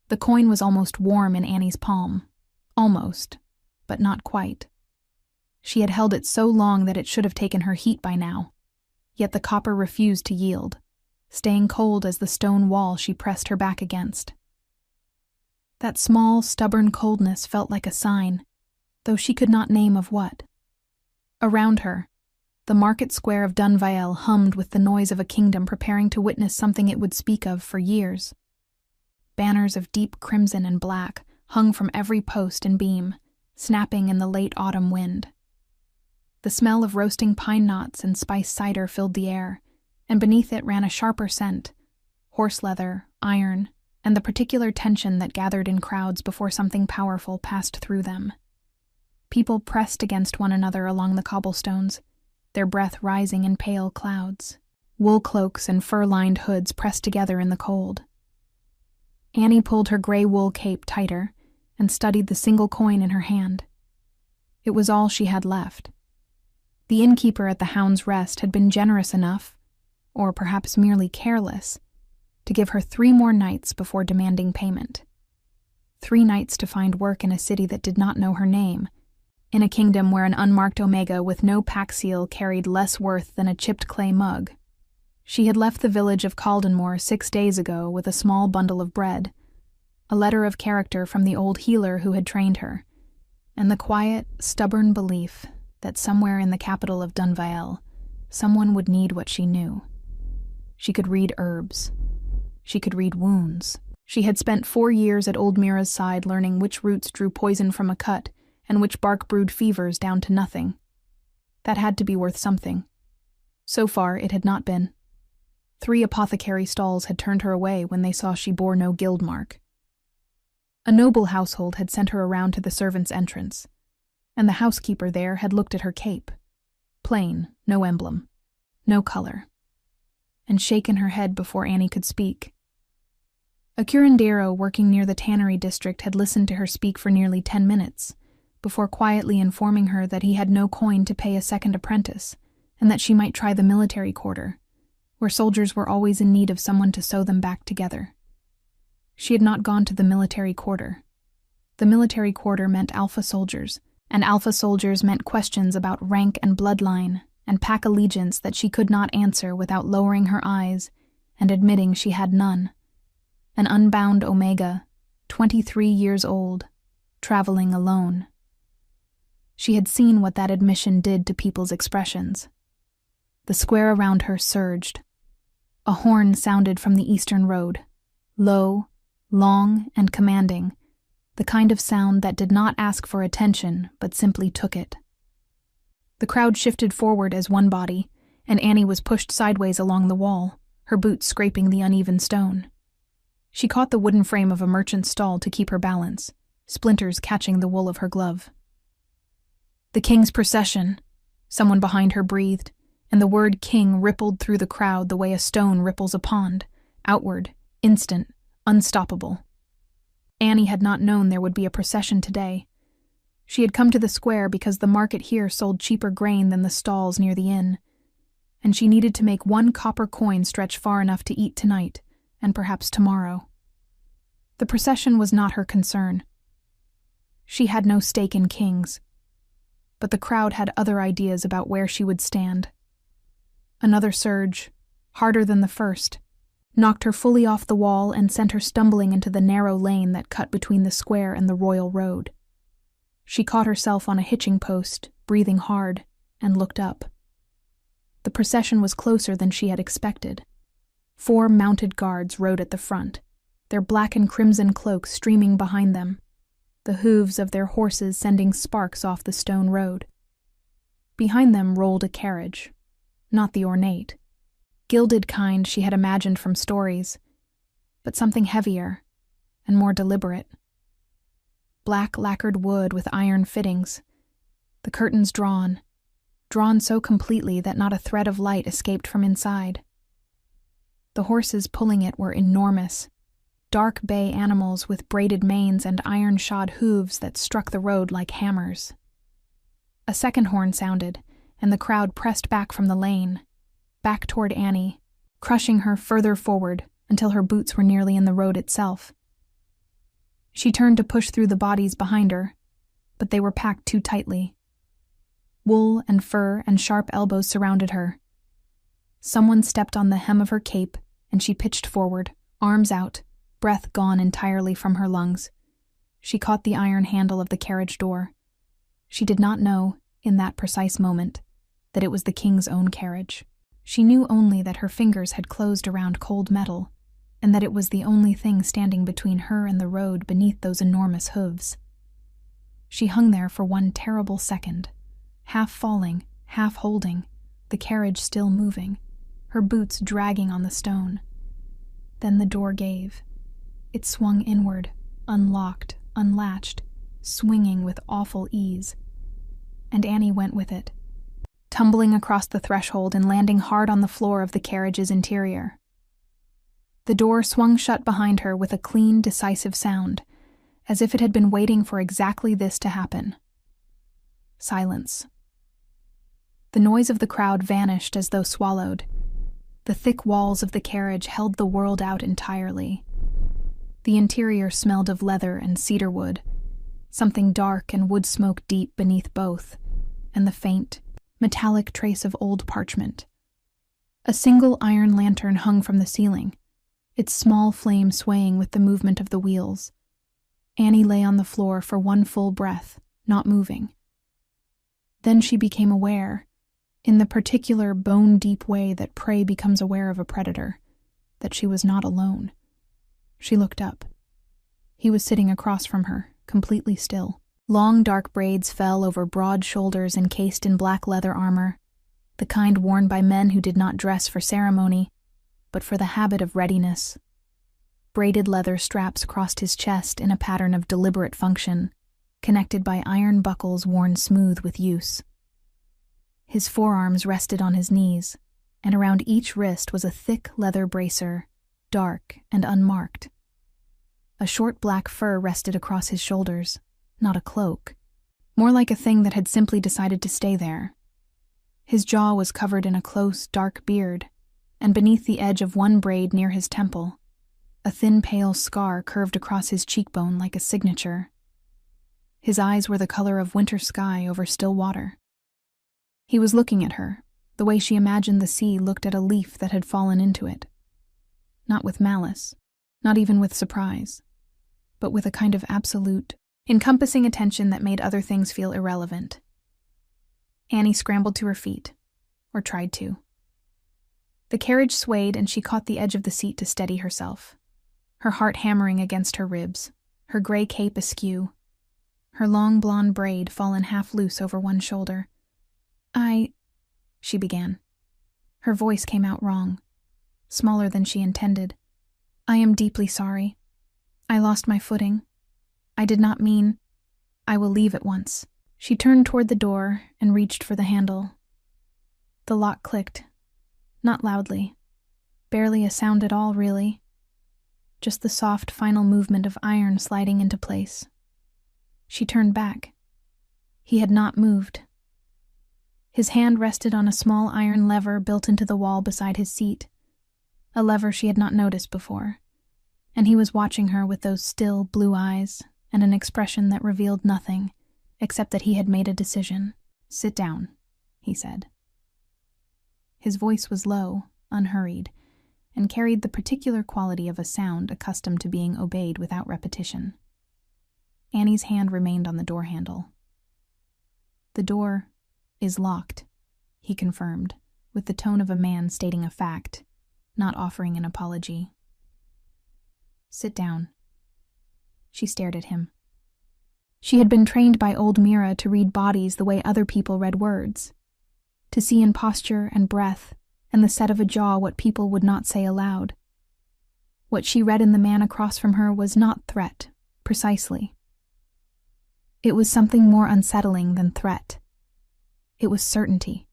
The coin was almost warm in Annie's palm. Almost, but not quite. She had held it so long that it should have taken her heat by now. Yet the copper refused to yield, staying cold as the stone wall she pressed her back against. That small, stubborn coldness felt like a sign, though she could not name of what. Around her, the market square of Dunvael hummed with the noise of a kingdom preparing to witness something it would speak of for years. Banners of deep crimson and black hung from every post and beam, snapping in the late autumn wind. The smell of roasting pine knots and spiced cider filled the air, and beneath it ran a sharper scent, horse leather, iron, and the particular tension that gathered in crowds before something powerful passed through them. People pressed against one another along the cobblestones, their breath rising in pale clouds. Wool cloaks and fur-lined hoods pressed together in the cold. Annie pulled her gray wool cape tighter and studied the single coin in her hand. It was all she had left. The innkeeper at the Hound's Rest had been generous enough, or perhaps merely careless, to give her 3 more nights before demanding payment. 3 nights to find work in a city that did not know her name, in a kingdom where an unmarked omega with no pack seal carried less worth than a chipped clay mug. She had left the village of Valdenmoor 6 days ago with a small bundle of bread, a letter of character from the old healer who had trained her, and the quiet, stubborn belief that somewhere in the capital of Dunvael, someone would need what she knew. She could read herbs. She could read wounds. She had spent 4 years at old Mira's side learning which roots drew poison from a cut and which bark brewed fevers down to nothing. That had to be worth something. So far, it had not been. 3 apothecary stalls had turned her away when they saw she bore no guild mark. A noble household had sent her around to the servants' entrance, and the housekeeper there had looked at her cape. Plain, no emblem, no color, and shaken her head before Annie could speak. A curandero working near the tannery district had listened to her speak for nearly 10 minutes, before quietly informing her that he had no coin to pay a second apprentice, and that she might try the military quarter, where soldiers were always in need of someone to sew them back together. She had not gone to the military quarter. The military quarter meant alpha soldiers, and alpha soldiers meant questions about rank and bloodline, and pack allegiance that she could not answer without lowering her eyes and admitting she had none. An unbound omega, 23 years old, traveling alone. She had seen what that admission did to people's expressions. The square around her surged. A horn sounded from the eastern road, low, long, and commanding, the kind of sound that did not ask for attention but simply took it. The crowd shifted forward as one body, and Annie was pushed sideways along the wall, her boots scraping the uneven stone. She caught the wooden frame of a merchant's stall to keep her balance, splinters catching the wool of her glove. "The king's procession," someone behind her breathed, and the word king rippled through the crowd the way a stone ripples a pond, outward, instant, unstoppable. Annie had not known there would be a procession today. She had come to the square because the market here sold cheaper grain than the stalls near the inn, and she needed to make 1 copper coin stretch far enough to eat tonight, and perhaps tomorrow. The procession was not her concern. She had no stake in kings, but the crowd had other ideas about where she would stand. Another surge, harder than the first, knocked her fully off the wall and sent her stumbling into the narrow lane that cut between the square and the royal road. She caught herself on a hitching post, breathing hard, and looked up. The procession was closer than she had expected. 4 mounted guards rode at the front, their black and crimson cloaks streaming behind them, the hooves of their horses sending sparks off the stone road. Behind them rolled a carriage, not the ornate, gilded kind she had imagined from stories, but something heavier and more deliberate. Black lacquered wood with iron fittings, the curtains drawn so completely that not a thread of light escaped from inside. The horses pulling it were enormous, dark bay animals with braided manes and iron-shod hooves that struck the road like hammers. A second horn sounded, and the crowd pressed back from the lane, back toward Annie, crushing her further forward until her boots were nearly in the road itself. She turned to push through the bodies behind her, but they were packed too tightly. Wool and fur and sharp elbows surrounded her. Someone stepped on the hem of her cape, and she pitched forward, arms out, breath gone entirely from her lungs. She caught the iron handle of the carriage door. She did not know, in that precise moment, that it was the king's own carriage. She knew only that her fingers had closed around cold metal, and that it was the only thing standing between her and the road beneath those enormous hooves. She hung there for one terrible second, half falling, half holding, the carriage still moving, her boots dragging on the stone. Then the door gave. It swung inward, unlocked, unlatched, swinging with awful ease. And Annie went with it, tumbling across the threshold and landing hard on the floor of the carriage's interior. The door swung shut behind her with a clean, decisive sound, as if it had been waiting for exactly this to happen. Silence. The noise of the crowd vanished as though swallowed. The thick walls of the carriage held the world out entirely. The interior smelled of leather and cedar wood, something dark and wood smoke deep beneath both, and the faint, metallic trace of old parchment. A single iron lantern hung from the ceiling, its small flame swaying with the movement of the wheels. Annie lay on the floor for one full breath, not moving. Then she became aware, in the particular bone-deep way that prey becomes aware of a predator, that she was not alone. She looked up. He was sitting across from her, completely still. Long dark braids fell over broad shoulders encased in black leather armor, the kind worn by men who did not dress for ceremony, but for the habit of readiness. Braided leather straps crossed his chest in a pattern of deliberate function, connected by iron buckles worn smooth with use. His forearms rested on his knees, and around each wrist was a thick leather bracer, dark and unmarked. A short black fur rested across his shoulders, not a cloak, more like a thing that had simply decided to stay there. His jaw was covered in a close, dark beard, and beneath the edge of one braid near his temple, a thin pale scar curved across his cheekbone like a signature. His eyes were the color of winter sky over still water. He was looking at her, the way she imagined the sea looked at a leaf that had fallen into it. Not with malice, not even with surprise, but with a kind of absolute, encompassing attention that made other things feel irrelevant. Annie scrambled to her feet, or tried to. The carriage swayed and she caught the edge of the seat to steady herself, her heart hammering against her ribs, her gray cape askew, her long blonde braid fallen half loose over one shoulder. She began. Her voice came out wrong, smaller than she intended. I am deeply sorry. I lost my footing. I did not mean. I will leave at once. She turned toward the door and reached for the handle. The lock clicked. Not loudly. Barely a sound at all, really. Just the soft final movement of iron sliding into place. She turned back. He had not moved. His hand rested on a small iron lever built into the wall beside his seat, a lever she had not noticed before, and he was watching her with those still blue eyes and an expression that revealed nothing, except that he had made a decision. "Sit down," he said. His voice was low, unhurried, and carried the particular quality of a sound accustomed to being obeyed without repetition. Annie's hand remained on the door handle. "The door is locked," he confirmed, with the tone of a man stating a fact, not offering an apology. "Sit down." She stared at him. She had been trained by old Mira to read bodies the way other people read words, to see in posture and breath and the set of a jaw what people would not say aloud. What she read in the man across from her was not threat, precisely. It was something more unsettling than threat. It was certainty.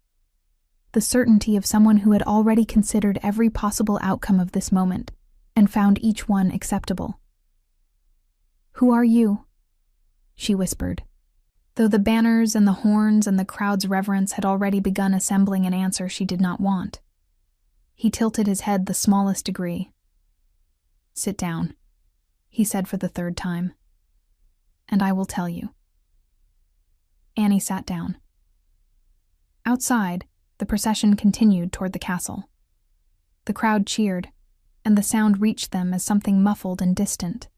The certainty of someone who had already considered every possible outcome of this moment and found each one acceptable. "Who are you?" she whispered, though the banners and the horns and the crowd's reverence had already begun assembling an answer she did not want. He tilted his head the smallest degree. "Sit down," he said for the third time. and I will tell you." Annie sat down. Outside, the procession continued toward the castle. The crowd cheered, and the sound reached them as something muffled and distant.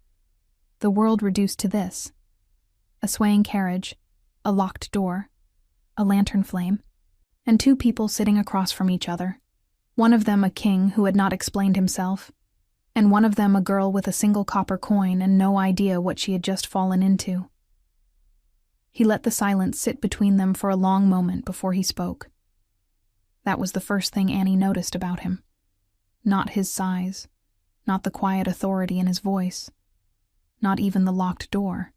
The world reduced to this: a swaying carriage, a locked door, a lantern flame, and two people sitting across from each other. One of them a king who had not explained himself, and one of them a girl with a single copper coin and no idea what she had just fallen into. He let the silence sit between them for a long moment before he spoke. That was the first thing Annie noticed about him. Not his size, not the quiet authority in his voice, not even the locked door.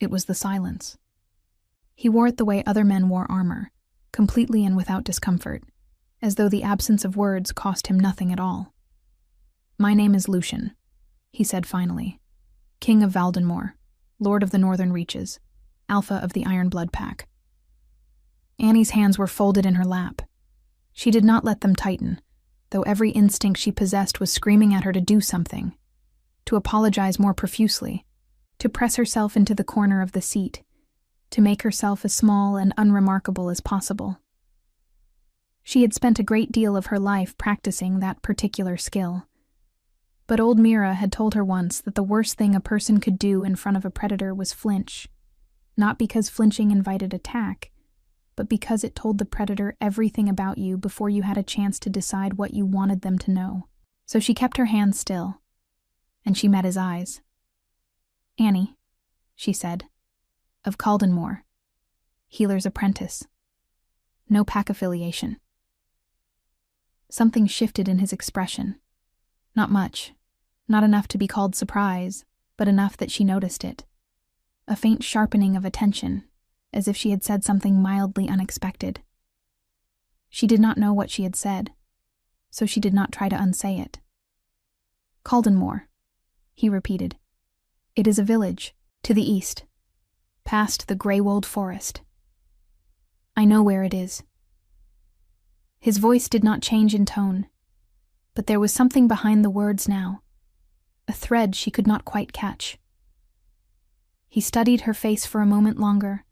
It was the silence. He wore it the way other men wore armor, completely and without discomfort, as though the absence of words cost him nothing at all. "My name is Lucian," he said finally. "King of Valdenmoor, Lord of the Northern Reaches, Alpha of the Iron Blood Pack." Annie's hands were folded in her lap. She did not let them tighten, though every instinct she possessed was screaming at her to do something, to apologize more profusely, to press herself into the corner of the seat, to make herself as small and unremarkable as possible. She had spent a great deal of her life practicing that particular skill. But old Mira had told her once that the worst thing a person could do in front of a predator was flinch, not because flinching invited attack, but because it told the predator everything about you before you had a chance to decide what you wanted them to know. So she kept her hands still, and she met his eyes. "Annie," she said, "of Valdenmoor, healer's apprentice. No pack affiliation." Something shifted in his expression. Not much, not enough to be called surprise, but enough that she noticed it. A faint sharpening of attention, as if she had said something mildly unexpected. She did not know what she had said, so she did not try to unsay it. "Valdenmoor," he repeated. "It is a village, to the east, past the grey-wold forest. I know where it is." His voice did not change in tone, but there was something behind the words now, a thread she could not quite catch. He studied her face for a moment longer,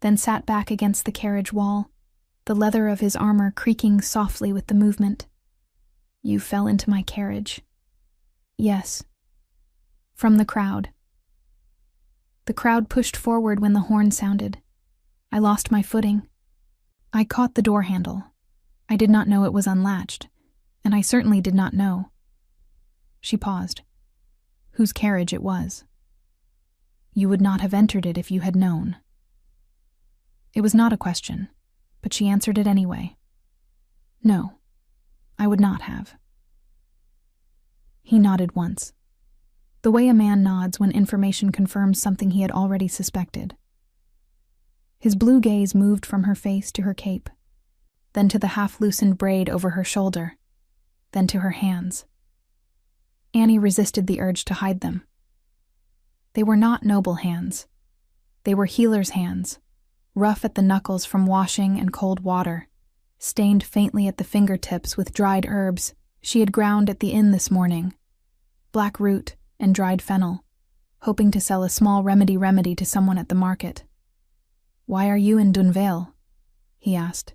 then sat back against the carriage wall, the leather of his armor creaking softly with the movement. "You fell into my carriage." "Yes." From the crowd. The crowd pushed forward when the horn sounded. I lost my footing. I caught the door handle. I did not know it was unlatched, and I certainly did not know. She paused. Whose carriage it was. "You would not have entered it if you had known." It was not a question, but she answered it anyway. "No, I would not have." He nodded once, the way a man nods when information confirms something he had already suspected. His blue gaze moved from her face to her cape, then to the half-loosened braid over her shoulder, then to her hands. Annie resisted the urge to hide them. They were not noble hands. They were healer's hands, rough at the knuckles from washing and cold water, stained faintly at the fingertips with dried herbs she had ground at the inn this morning, black root and dried fennel, hoping to sell a small remedy to someone at the market. "Why are you in Dunvale?" he asked.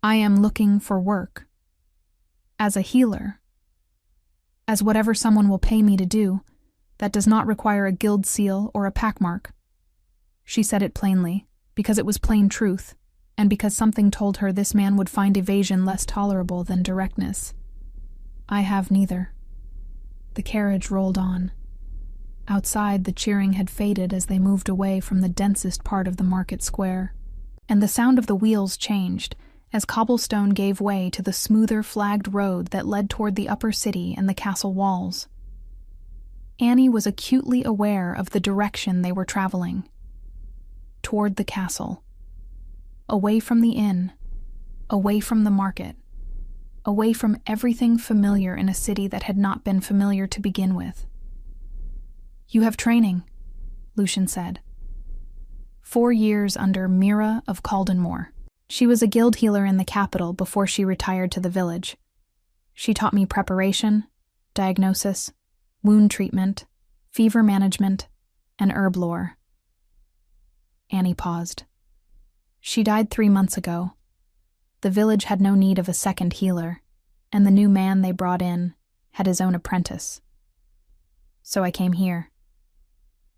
"I am looking for work. As a healer. As whatever someone will pay me to do, that does not require a guild seal or a pack mark." She said it plainly, because it was plain truth, and because something told her this man would find evasion less tolerable than directness. "I have neither." The carriage rolled on. Outside, the cheering had faded as they moved away from the densest part of the market square, and the sound of the wheels changed as cobblestone gave way to the smoother flagged road that led toward the upper city and the castle walls. Annie was acutely aware of the direction they were traveling. Toward the castle. Away from the inn. Away from the market. Away from everything familiar in a city that had not been familiar to begin with. "You have training," Lucian said. 4 years under Mira of Valdenmoor. She was a guild healer in the capital before she retired to the village. She taught me preparation, diagnosis, wound treatment, fever management, An herb lore. Annie paused. She died 3 months ago. The village had no need of a second healer, and the new man they brought in had his own apprentice. So I came here.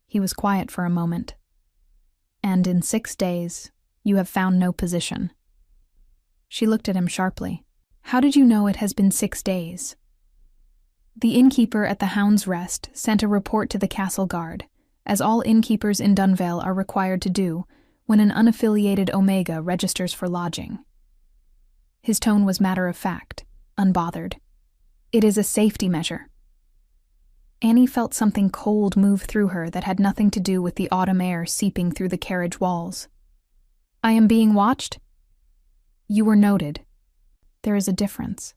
He was quiet for a moment. And in 6 days, you have found no position. She looked at him sharply. How did you know it has been 6 days? The innkeeper at the Hound's Rest sent a report to the castle guard, as all innkeepers in Dunvale are required to do when an unaffiliated Omega registers for lodging. His tone was matter-of-fact, unbothered. It is a safety measure. Annie felt something cold move through her that had nothing to do with the autumn air seeping through the carriage walls. I am being watched? You were noted. There is a difference.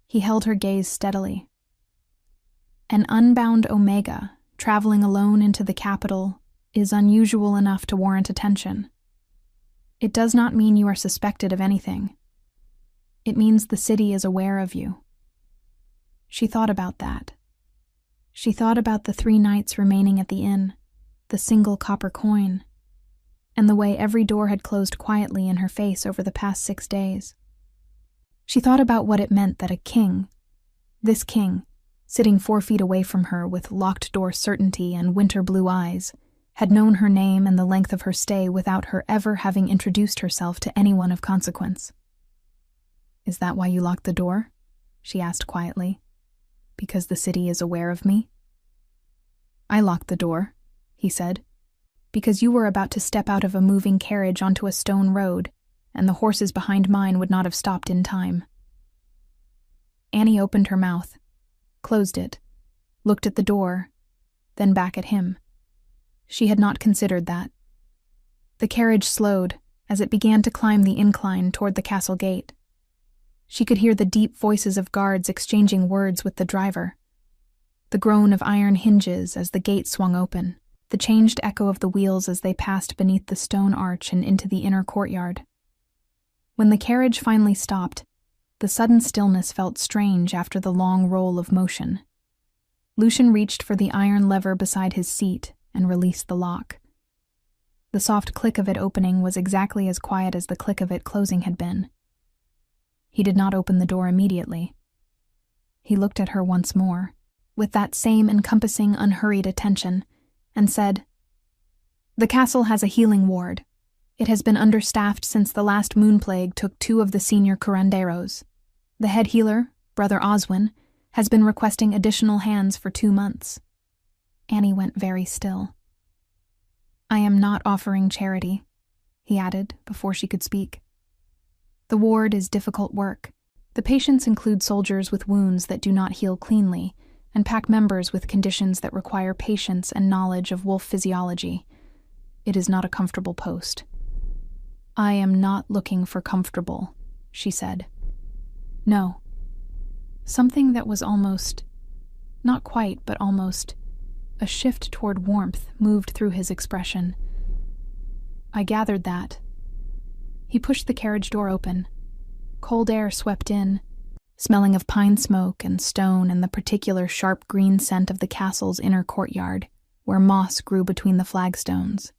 He held her gaze steadily. An unbound Omega traveling alone into the capital is unusual enough to warrant attention. It does not mean you are suspected of anything. It means the city is aware of you. She thought about that. She thought about the 3 nights remaining at the inn, the single copper coin, and the way every door had closed quietly in her face over the past 6 days. She thought about what it meant that a king, this king, sitting 4 feet away from her with locked-door certainty and winter-blue eyes, had known her name and the length of her stay without her ever having introduced herself to anyone of consequence. Is that why you locked the door? She asked quietly. Because the city is aware of me? I locked the door, he said, because you were about to step out of a moving carriage onto a stone road, and the horses behind mine would not have stopped in time. Annie opened her mouth, closed it, looked at the door, then back at him. She had not considered that. The carriage slowed as it began to climb the incline toward the castle gate. She could hear the deep voices of guards exchanging words with the driver, the groan of iron hinges as the gate swung open, the changed echo of the wheels as they passed beneath the stone arch and into the inner courtyard. When the carriage finally stopped, the sudden stillness felt strange after the long roll of motion. Lucian reached for the iron lever beside his seat and released the lock. The soft click of it opening was exactly as quiet as the click of it closing had been. He did not open the door immediately. He looked at her once more, with that same encompassing, unhurried attention, and said, The castle has a healing ward. It has been understaffed since the last moon plague took 2 of the senior curanderos. The head healer, Brother Oswin, has been requesting additional hands for 2 months. Annie went very still. I am not offering charity, he added before she could speak. The ward is difficult work. The patients include soldiers with wounds that do not heal cleanly, and pack members with conditions that require patience and knowledge of wolf physiology. It is not a comfortable post. I am not looking for comfortable, she said. No. Something that was almost, not quite, but almost, a shift toward warmth moved through his expression. I gathered that. He pushed the carriage door open. Cold air swept in, smelling of pine smoke and stone and the particular sharp green scent of the castle's inner courtyard, where moss grew between the flagstones.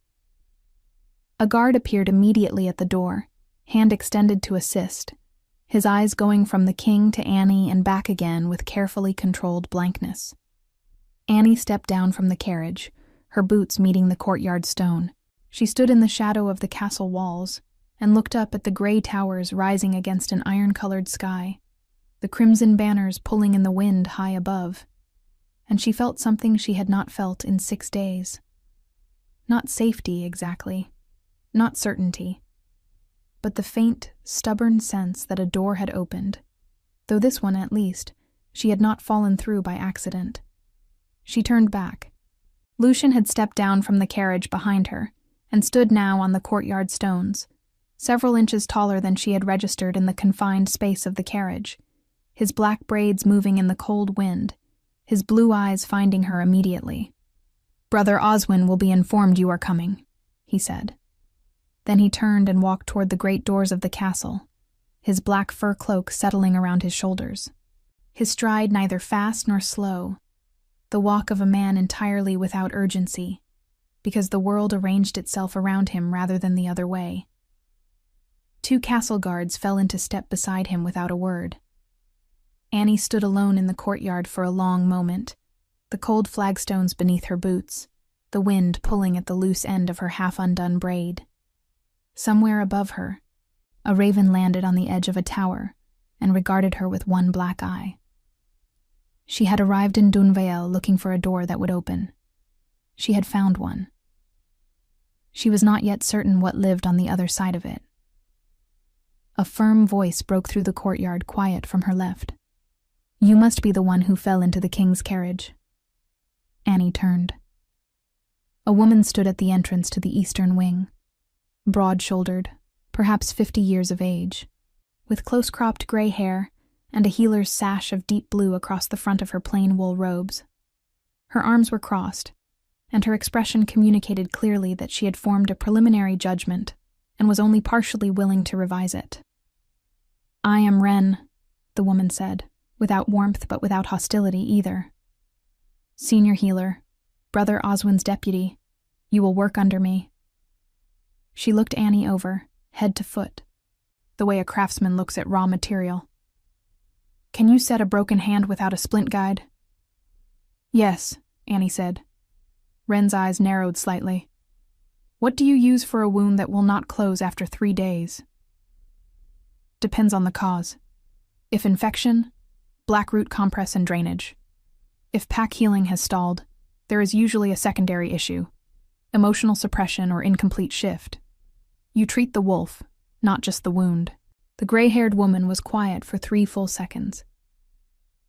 A guard appeared immediately at the door, hand extended to assist, his eyes going from the king to Annie and back again with carefully controlled blankness. Annie stepped down from the carriage, her boots meeting the courtyard stone. She stood in the shadow of the castle walls and looked up at the gray towers rising against an iron-colored sky, the crimson banners pulling in the wind high above, and she felt something she had not felt in 6 days. Not safety, exactly, not certainty, but the faint, stubborn sense that a door had opened, though this one, at least, she had not fallen through by accident. She turned back. Lucian had stepped down from the carriage behind her and stood now on the courtyard stones, several inches taller than she had registered in the confined space of the carriage, his black braids moving in the cold wind, his blue eyes finding her immediately. Brother Oswin will be informed you are coming, he said. Then he turned and walked toward the great doors of the castle, his black fur cloak settling around his shoulders, his stride neither fast nor slow, the walk of a man entirely without urgency, because the world arranged itself around him rather than the other way. 2 castle guards fell into step beside him without a word. Annie stood alone in the courtyard for a long moment, the cold flagstones beneath her boots, the wind pulling at the loose end of her half-undone braid. Somewhere above her, a raven landed on the edge of a tower and regarded her with one black eye. She had arrived in Dunvael looking for a door that would open. She had found one. She was not yet certain what lived on the other side of it. A firm voice broke through the courtyard, quiet from her left. "You must be the one who fell into the king's carriage." Annie turned. A woman stood at the entrance to the eastern wing, broad-shouldered, perhaps 50 years of age, with close-cropped gray hair and a healer's sash of deep blue across the front of her plain wool robes. Her arms were crossed, and her expression communicated clearly that she had formed a preliminary judgment and was only partially willing to revise it. "I am Wren," the woman said, without warmth but without hostility either. "Senior healer, Brother Oswin's deputy. You will work under me." She looked Annie over, head to foot, the way a craftsman looks at raw material. "Can you set a broken hand without a splint guide?" "Yes," Annie said. Wren's eyes narrowed slightly. "What do you use for a wound that will not close after 3 days?" "Depends on the cause. If infection, blackroot compress and drainage. If pack healing has stalled, there is usually a secondary issue, emotional suppression or incomplete shift. You treat the wolf, not just the wound." The gray-haired woman was quiet for 3 full seconds.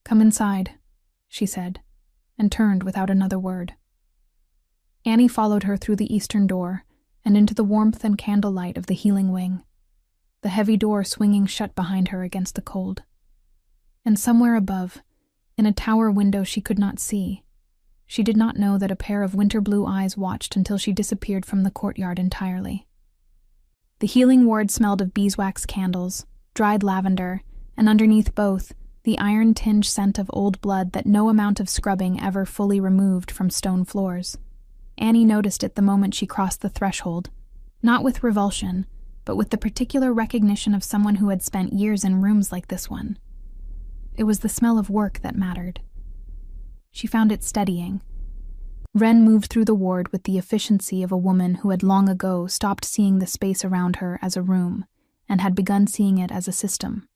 "Come inside," she said, and turned without another word. Annie followed her through the eastern door and into the warmth and candlelight of the healing wing, the heavy door swinging shut behind her against the cold. And somewhere above, in a tower window she could not see, she did not know that a pair of winter-blue eyes watched until she disappeared from the courtyard entirely. The healing ward smelled of beeswax candles, dried lavender, and underneath both, the iron-tinged scent of old blood that no amount of scrubbing ever fully removed from stone floors. Annie noticed it the moment she crossed the threshold, not with revulsion, but with the particular recognition of someone who had spent years in rooms like this one. It was the smell of work that mattered. She found it steadying. Wren moved through the ward with the efficiency of a woman who had long ago stopped seeing the space around her as a room and had begun seeing it as a system.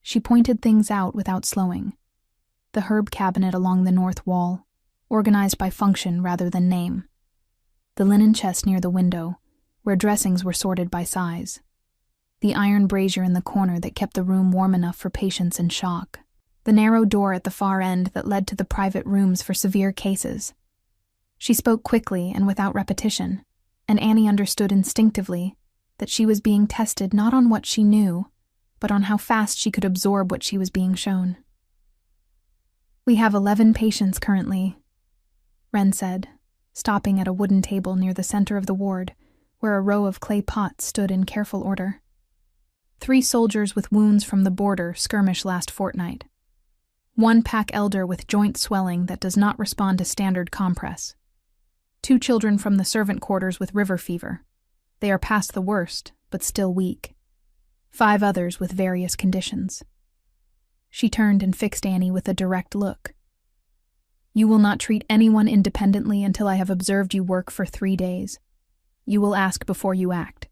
She pointed things out without slowing. The herb cabinet along the north wall, organized by function rather than name. The linen chest near the window, where dressings were sorted by size. The iron brazier in the corner that kept the room warm enough for patients in shock. The narrow door at the far end that led to the private rooms for severe cases. She spoke quickly and without repetition, and Annie understood instinctively that she was being tested not on what she knew, but on how fast she could absorb what she was being shown. "We have 11 patients currently," Wren said, stopping at a wooden table near the center of the ward, where a row of clay pots stood in careful order. 3 soldiers with wounds from the border skirmished last fortnight. 1 pack elder with joint swelling that does not respond to standard compress. 2 children from the servant quarters with river fever. They are past the worst, but still weak. 5 others with various conditions. She turned and fixed Annie with a direct look. "You will not treat anyone independently until I have observed you work for 3 days. You will ask before you act.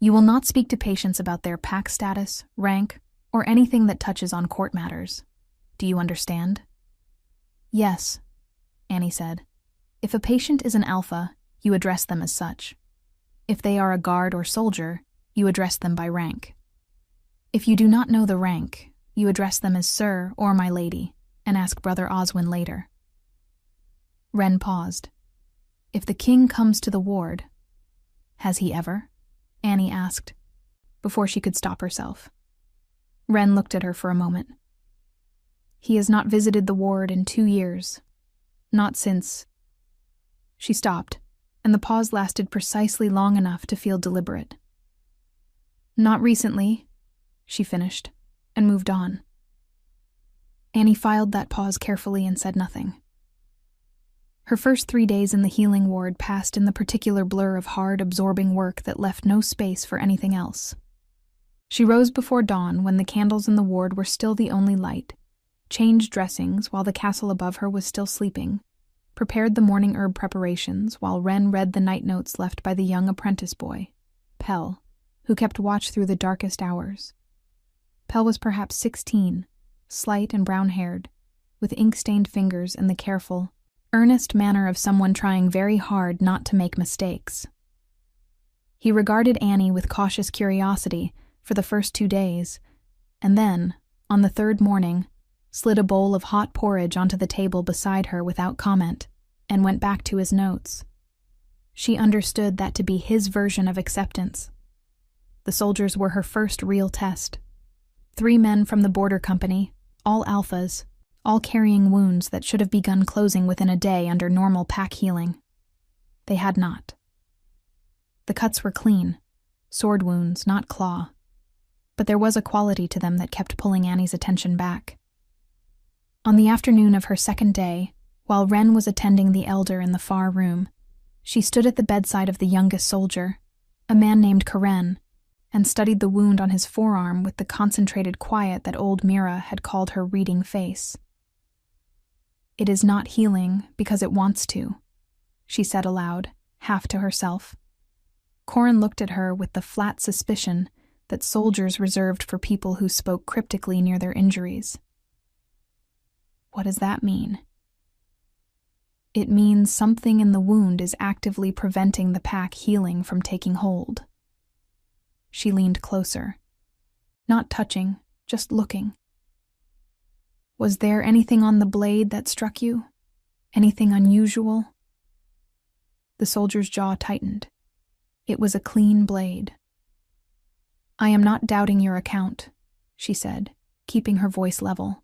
You will not speak to patients about their pack status, rank, or anything that touches on court matters. Do you understand?" "Yes," Annie said. "If a patient is an alpha, you address them as such. If they are a guard or soldier, you address them by rank. If you do not know the rank, you address them as Sir or My Lady, and ask Brother Oswin later." Wren paused. "If the king comes to the ward—" "Has he ever?" Annie asked, before she could stop herself. Wren looked at her for a moment. "He has not visited the ward in 2 years. Not since—" She stopped, and the pause lasted precisely long enough to feel deliberate. "Not recently," she finished, and moved on. Annie filed that pause carefully and said nothing. Her first 3 days in the healing ward passed in the particular blur of hard, absorbing work that left no space for anything else. She rose before dawn when the candles in the ward were still the only light, changed dressings while the castle above her was still sleeping, prepared the morning herb preparations while Wren read the night notes left by the young apprentice boy, Pell, who kept watch through the darkest hours. Pell was perhaps 16, slight and brown-haired, with ink-stained fingers and the careful, earnest manner of someone trying very hard not to make mistakes. He regarded Annie with cautious curiosity for the first 2 days, and then, on the third morning, slid a bowl of hot porridge onto the table beside her without comment, and went back to his notes. She understood that to be his version of acceptance. The soldiers were her first real test. 3 men from the border company, all alphas, all carrying wounds that should have begun closing within a day under normal pack healing. They had not. The cuts were clean, sword wounds, not claw. But there was a quality to them that kept pulling Annie's attention back. On the afternoon of her second day, while Wren was attending the elder in the far room, she stood at the bedside of the youngest soldier, a man named Karen, and studied the wound on his forearm with the concentrated quiet that old Mira had called her reading face. "It is not healing because it wants to," she said aloud, half to herself. Corin looked at her with the flat suspicion that soldiers reserved for people who spoke cryptically near their injuries. "What does that mean?" "It means something in the wound is actively preventing the pack healing from taking hold." She leaned closer. Not touching, just looking. "Was there anything on the blade that struck you? Anything unusual?" The soldier's jaw tightened. It was a clean blade. "I am not doubting your account," she said, keeping her voice level.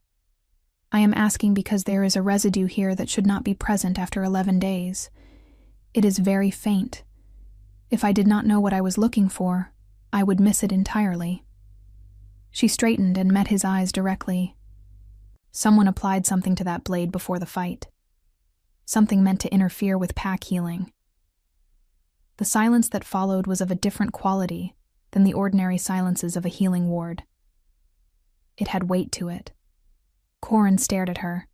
"I am asking because there is a residue here that should not be present after 11 days. It is very faint. If I did not know what I was looking for, I would miss it entirely." She straightened and met his eyes directly. Someone applied something to that blade before the fight. Something meant to interfere with pack healing. The silence that followed was of a different quality than the ordinary silences of a healing ward. It had weight to it. Corin stared at her.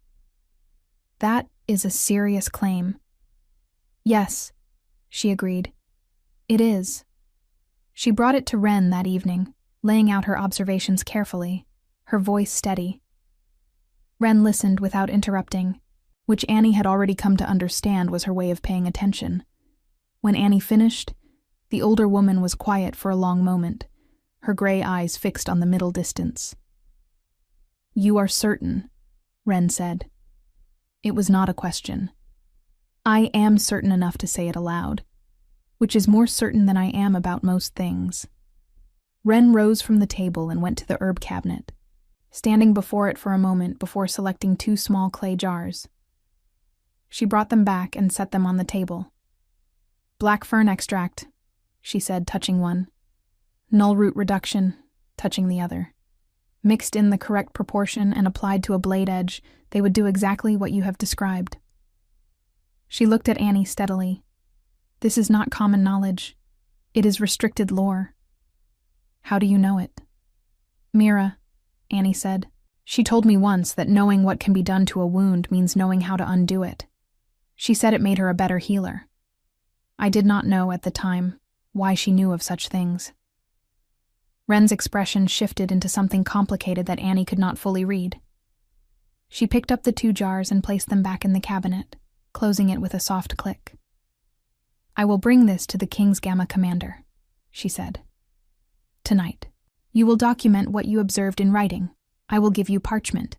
"That is a serious claim." "Yes," she agreed. "It is." She brought it to Wren that evening, laying out her observations carefully, her voice steady. Wren listened without interrupting, which Annie had already come to understand was her way of paying attention. When Annie finished, the older woman was quiet for a long moment, her gray eyes fixed on the middle distance. "You are certain," Wren said. It was not a question. "I am certain enough to say it aloud, which is more certain than I am about most things." Wren rose from the table and went to the herb cabinet, standing before it for a moment before selecting 2 small clay jars. She brought them back and set them on the table. "Black fern extract," she said, touching one. "Null root reduction," touching the other. "Mixed in the correct proportion and applied to a blade edge, they would do exactly what you have described." She looked at Annie steadily. "This is not common knowledge. It is restricted lore." "How do you know it?" "Mira," Annie said. "She told me once that knowing what can be done to a wound means knowing how to undo it. She said it made her a better healer. I did not know at the time why she knew of such things." Wren's expression shifted into something complicated that Annie could not fully read. She picked up the 2 jars and placed them back in the cabinet, closing it with a soft click. "I will bring this to the King's Gamma Commander," she said. "Tonight. You will document what you observed in writing. I will give you parchment,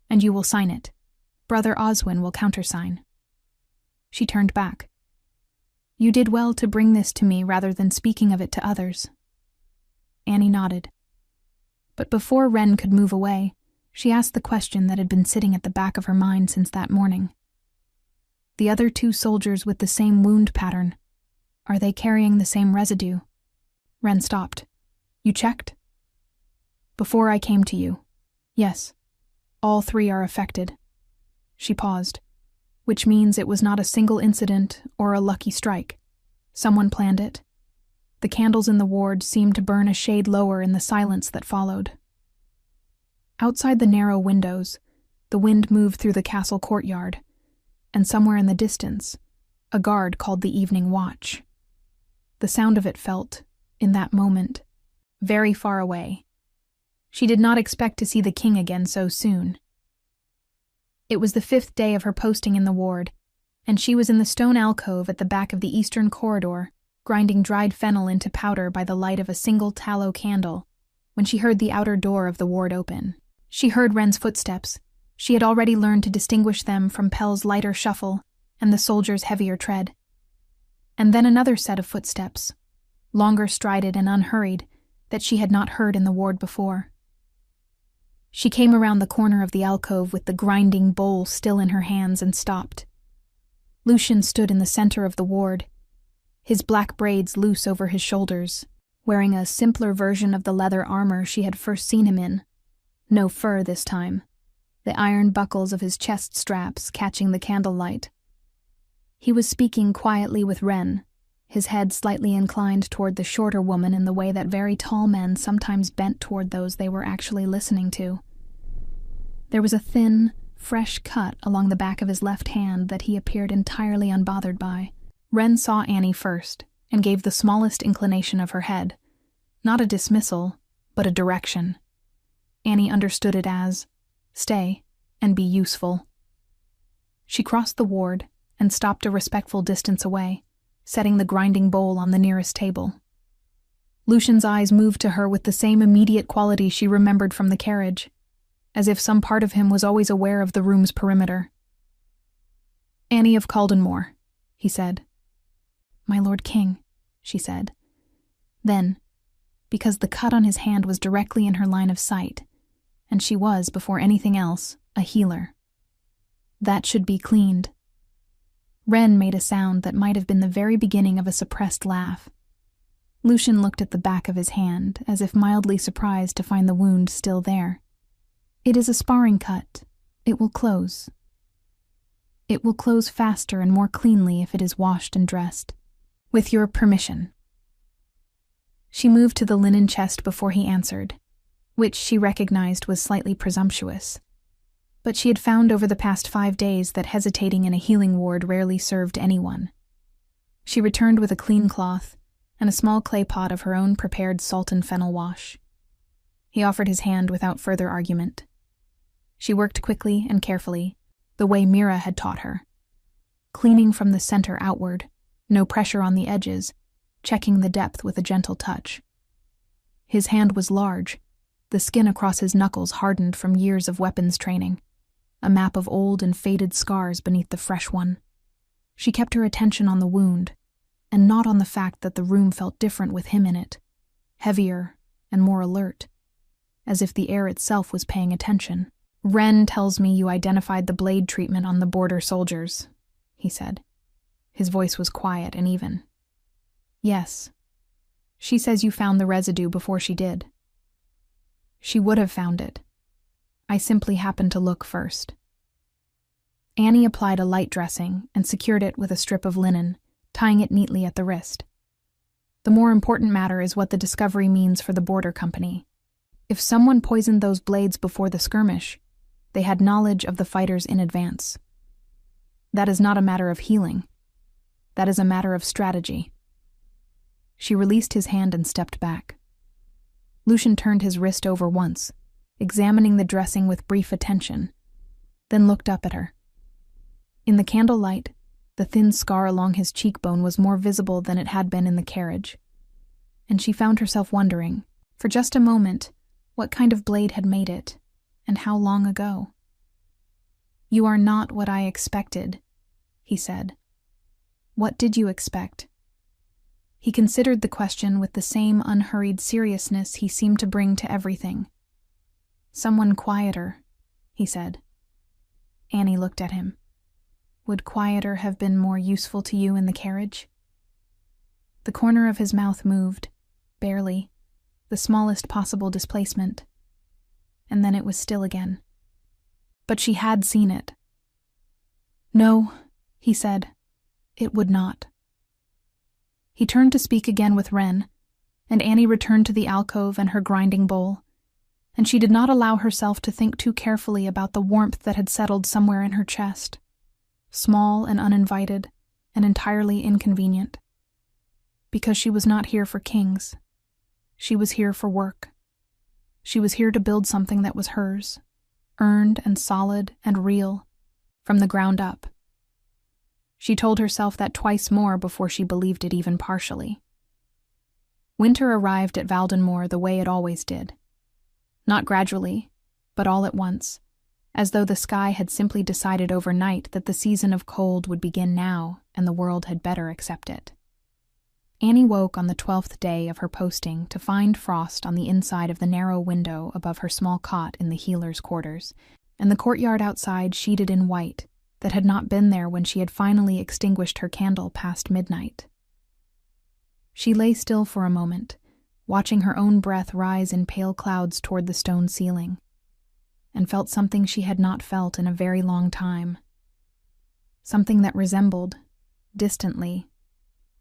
and you will sign it. Brother Oswin will countersign." She turned back. "You did well to bring this to me rather than speaking of it to others." Annie nodded. But before Wren could move away, she asked the question that had been sitting at the back of her mind since that morning. "The other 2 soldiers with the same wound pattern, are they carrying the same residue?" Wren stopped. "You checked?" "Before I came to you. Yes. All 3 are affected." She paused. which means it was not a single incident or a lucky strike. Someone planned it. The candles in the ward seemed to burn a shade lower in the silence that followed. Outside the narrow windows, the wind moved through the castle courtyard, and somewhere in the distance, a guard called the evening watch. The sound of it felt, in that moment, very far away. She did not expect to see the king again so soon. It was the 5th day of her posting in the ward, and she was in the stone alcove at the back of the eastern corridor, grinding dried fennel into powder by the light of a single tallow candle, when she heard the outer door of the ward open. She heard Wren's footsteps. She had already learned to distinguish them from Pell's lighter shuffle and the soldier's heavier tread. And then another set of footsteps, longer strided and unhurried, that she had not heard in the ward before. She came around the corner of the alcove with the grinding bowl still in her hands and stopped. Lucian stood in the center of the ward, his black braids loose over his shoulders, wearing a simpler version of the leather armor she had first seen him in. No fur this time, the iron buckles of his chest straps catching the candlelight. He was speaking quietly with Wren, his head slightly inclined toward the shorter woman in the way that very tall men sometimes bent toward those they were actually listening to. There was a thin, fresh cut along the back of his left hand that he appeared entirely unbothered by. Wren saw Annie first and gave the smallest inclination of her head, not a dismissal, but a direction. Annie understood it as, stay and be useful. She crossed the ward and stopped a respectful distance away, setting the grinding bowl on the nearest table. Lucian's eyes moved to her with the same immediate quality she remembered from the carriage, as if some part of him was always aware of the room's perimeter. "Annie of Valdenmoor," he said. "My Lord King," she said. Then, because the cut on his hand was directly in her line of sight, and she was, before anything else, a healer. That should be cleaned. Wren made a sound that might have been the very beginning of a suppressed laugh. Lucian looked at the back of his hand, as if mildly surprised to find the wound still there. "It is a sparring cut. It will close. It will close faster and more cleanly if it is washed and dressed. With your permission." She moved to the linen chest before he answered, which she recognized was slightly presumptuous. But she had found over the past 5 days that hesitating in a healing ward rarely served anyone. She returned with a clean cloth and a small clay pot of her own prepared salt and fennel wash. He offered his hand without further argument. She worked quickly and carefully, the way Mira had taught her, cleaning from the center outward, no pressure on the edges, checking the depth with a gentle touch. His hand was large, the skin across his knuckles hardened from years of weapons training, a map of old and faded scars beneath the fresh one. She kept her attention on the wound, and not on the fact that the room felt different with him in it, heavier and more alert, as if the air itself was paying attention. "Wren tells me you identified the blade treatment on the border soldiers," he said. His voice was quiet and even. "Yes. She says you found the residue before she did." "She would have found it. I simply happened to look first." Annie applied a light dressing and secured it with a strip of linen, tying it neatly at the wrist. The more important matter is what the discovery means for the border company. If someone poisoned those blades before the skirmish, they had knowledge of the fighters in advance. That is not a matter of healing. That is a matter of strategy. She released his hand and stepped back. Lucian turned his wrist over once, examining the dressing with brief attention, then looked up at her. In the candlelight, the thin scar along his cheekbone was more visible than it had been in the carriage, and she found herself wondering, for just a moment, what kind of blade had made it, and how long ago. "You are not what I expected," he said. "What did you expect?" He considered the question with the same unhurried seriousness he seemed to bring to everything. "Someone quieter," he said. Annie looked at him. "Would quieter have been more useful to you in the carriage?" The corner of his mouth moved, barely, the smallest possible displacement, and then it was still again. But she had seen it. "No," he said. "It would not." He turned to speak again with Wren, and Annie returned to the alcove and her grinding bowl, and she did not allow herself to think too carefully about the warmth that had settled somewhere in her chest, small and uninvited and entirely inconvenient. Because she was not here for kings. She was here for work. She was here to build something that was hers, earned and solid and real, from the ground up. She told herself that twice more before she believed it even partially. Winter arrived at Valdenmoor the way it always did. Not gradually, but all at once, as though the sky had simply decided overnight that the season of cold would begin now and the world had better accept it. Annie woke on the 12th day of her posting to find frost on the inside of the narrow window above her small cot in the healer's quarters, and the courtyard outside sheeted in white that had not been there when she had finally extinguished her candle past midnight. She lay still for a moment, watching her own breath rise in pale clouds toward the stone ceiling, and felt something she had not felt in a very long time. Something that resembled, distantly,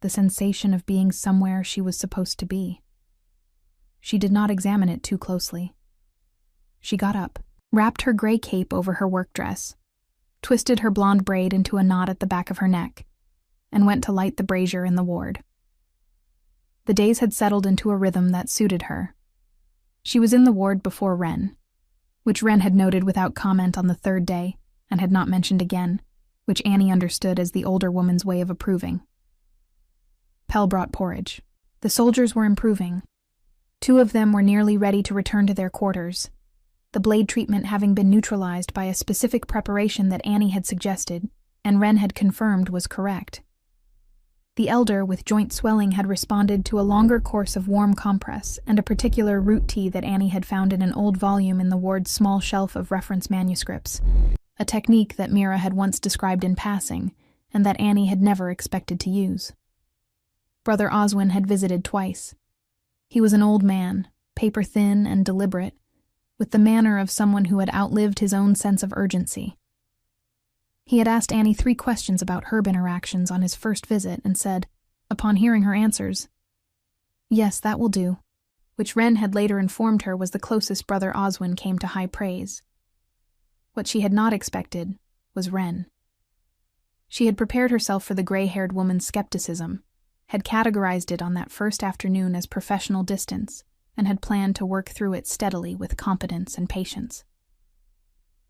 the sensation of being somewhere she was supposed to be. She did not examine it too closely. She got up, wrapped her gray cape over her work dress, twisted her blonde braid into a knot at the back of her neck, and went to light the brazier in the ward. The days had settled into a rhythm that suited her. She was in the ward before Wren, which Wren had noted without comment on the 3rd day, and had not mentioned again, which Annie understood as the older woman's way of approving. Pell brought porridge. The soldiers were improving. 2 of them were nearly ready to return to their quarters, the blade treatment having been neutralized by a specific preparation that Annie had suggested, and Wren had confirmed was correct. The elder, with joint swelling, had responded to a longer course of warm compress and a particular root tea that Annie had found in an old volume in the ward's small shelf of reference manuscripts, a technique that Mira had once described in passing and that Annie had never expected to use. Brother Oswin had visited twice. He was an old man, paper-thin and deliberate, with the manner of someone who had outlived his own sense of urgency. He had asked Annie 3 questions about herb interactions on his first visit and said, upon hearing her answers, "Yes, that will do," which Wren had later informed her was the closest Brother Oswin came to high praise. What she had not expected was Wren. She had prepared herself for the gray-haired woman's skepticism, had categorized it on that first afternoon as professional distance, and had planned to work through it steadily with competence and patience.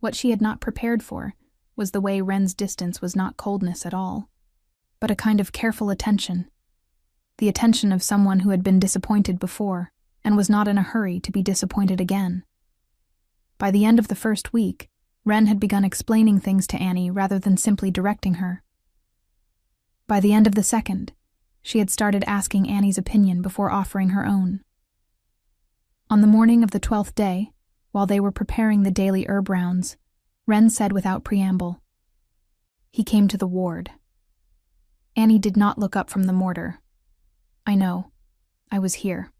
What she had not prepared for was the way Wren's distance was not coldness at all, but a kind of careful attention, the attention of someone who had been disappointed before and was not in a hurry to be disappointed again. By the end of the first week, Wren had begun explaining things to Annie rather than simply directing her. By the end of the second, she had started asking Annie's opinion before offering her own. On the morning of the 12th day, while they were preparing the daily herb rounds, Wren said without preamble, "He came to the ward." Annie did not look up from the mortar. "I know. I was here."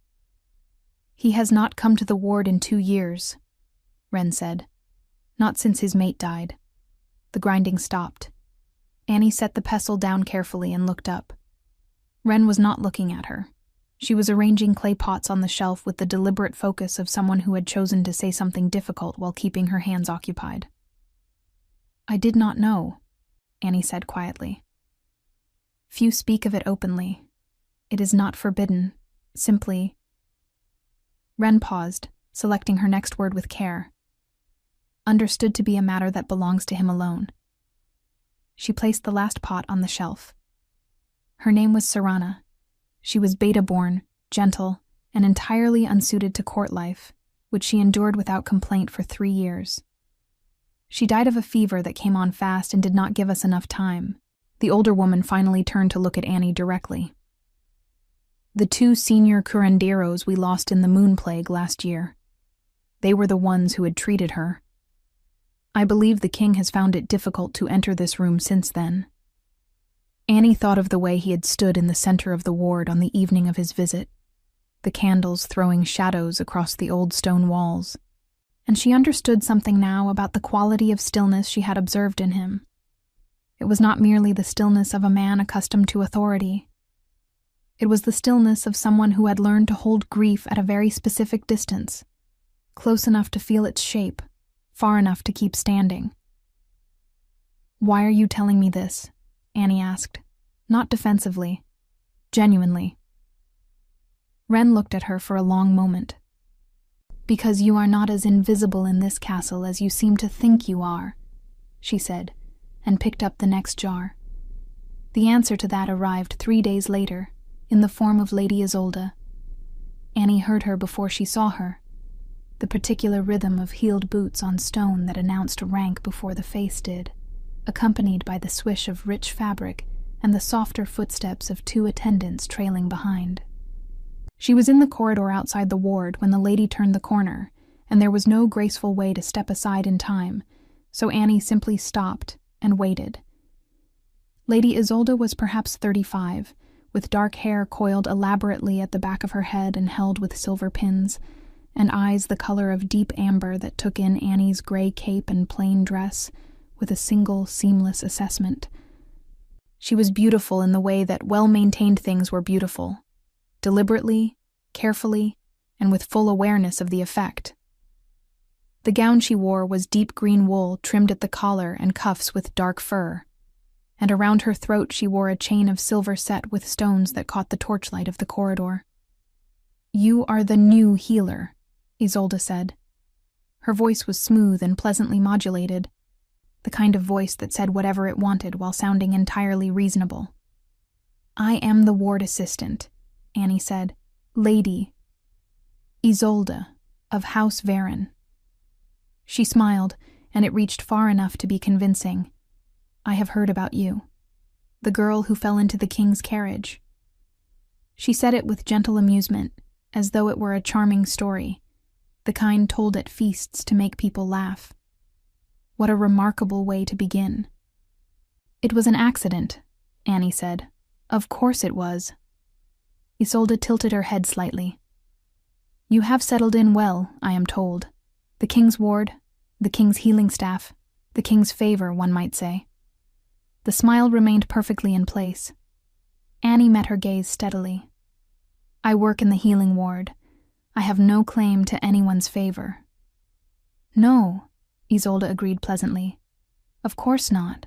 "He has not come to the ward in 2 years," Wren said. "Not since his mate died." The grinding stopped. Annie set the pestle down carefully and looked up. Wren was not looking at her. She was arranging clay pots on the shelf with the deliberate focus of someone who had chosen to say something difficult while keeping her hands occupied. "I did not know," Annie said quietly. "Few speak of it openly. It is not forbidden, simply—" Wren paused, selecting her next word with care. "Understood to be a matter that belongs to him alone." She placed the last pot on the shelf. Her name was Serana. She was beta-born, gentle, and entirely unsuited to court life, which she endured without complaint for 3 years. She died of a fever that came on fast and did not give us enough time. The older woman finally turned to look at Annie directly. "The 2 senior curanderos we lost in the moon plague last year. They were the ones who had treated her. I believe the king has found it difficult to enter this room since then." Annie thought of the way he had stood in the center of the ward on the evening of his visit, the candles throwing shadows across the old stone walls, and she understood something now about the quality of stillness she had observed in him. It was not merely the stillness of a man accustomed to authority. It was the stillness of someone who had learned to hold grief at a very specific distance, close enough to feel its shape, far enough to keep standing. "Why are you telling me this?" Annie asked, not defensively, genuinely. Wren looked at her for a long moment. "Because you are not as invisible in this castle as you seem to think you are," she said, and picked up the next jar. The answer to that arrived 3 days later, in the form of Lady Isolde. Annie heard her before she saw her, the particular rhythm of heeled boots on stone that announced rank before the face did, accompanied by the swish of rich fabric and the softer footsteps of 2 attendants trailing behind. She was in the corridor outside the ward when the lady turned the corner, and there was no graceful way to step aside in time, so Annie simply stopped and waited. Lady Isolde was perhaps 35, with dark hair coiled elaborately at the back of her head and held with silver pins, and eyes the color of deep amber that took in Annie's gray cape and plain dress with a single seamless assessment. She was beautiful in the way that well-maintained things were beautiful, deliberately, carefully, and with full awareness of the effect. The gown she wore was deep green wool trimmed at the collar and cuffs with dark fur, and around her throat she wore a chain of silver set with stones that caught the torchlight of the corridor. "You are the new healer," Isolde said. Her voice was smooth and pleasantly modulated, the kind of voice that said whatever it wanted while sounding entirely reasonable. "I am the ward assistant," Annie said. "Lady Isolde of House Varen." She smiled, and it reached far enough to be convincing. "I have heard about you. The girl who fell into the king's carriage." She said it with gentle amusement, as though it were a charming story, the kind told at feasts to make people laugh. What a remarkable way to begin. "It was an accident," Annie said. "Of course it was." Isolde tilted her head slightly. "You have settled in well, I am told. The king's ward, the king's healing staff, the king's favor, one might say." The smile remained perfectly in place. Annie met her gaze steadily. "I work in the healing ward. I have no claim to anyone's favor." "No," Isolde agreed pleasantly. "Of course not."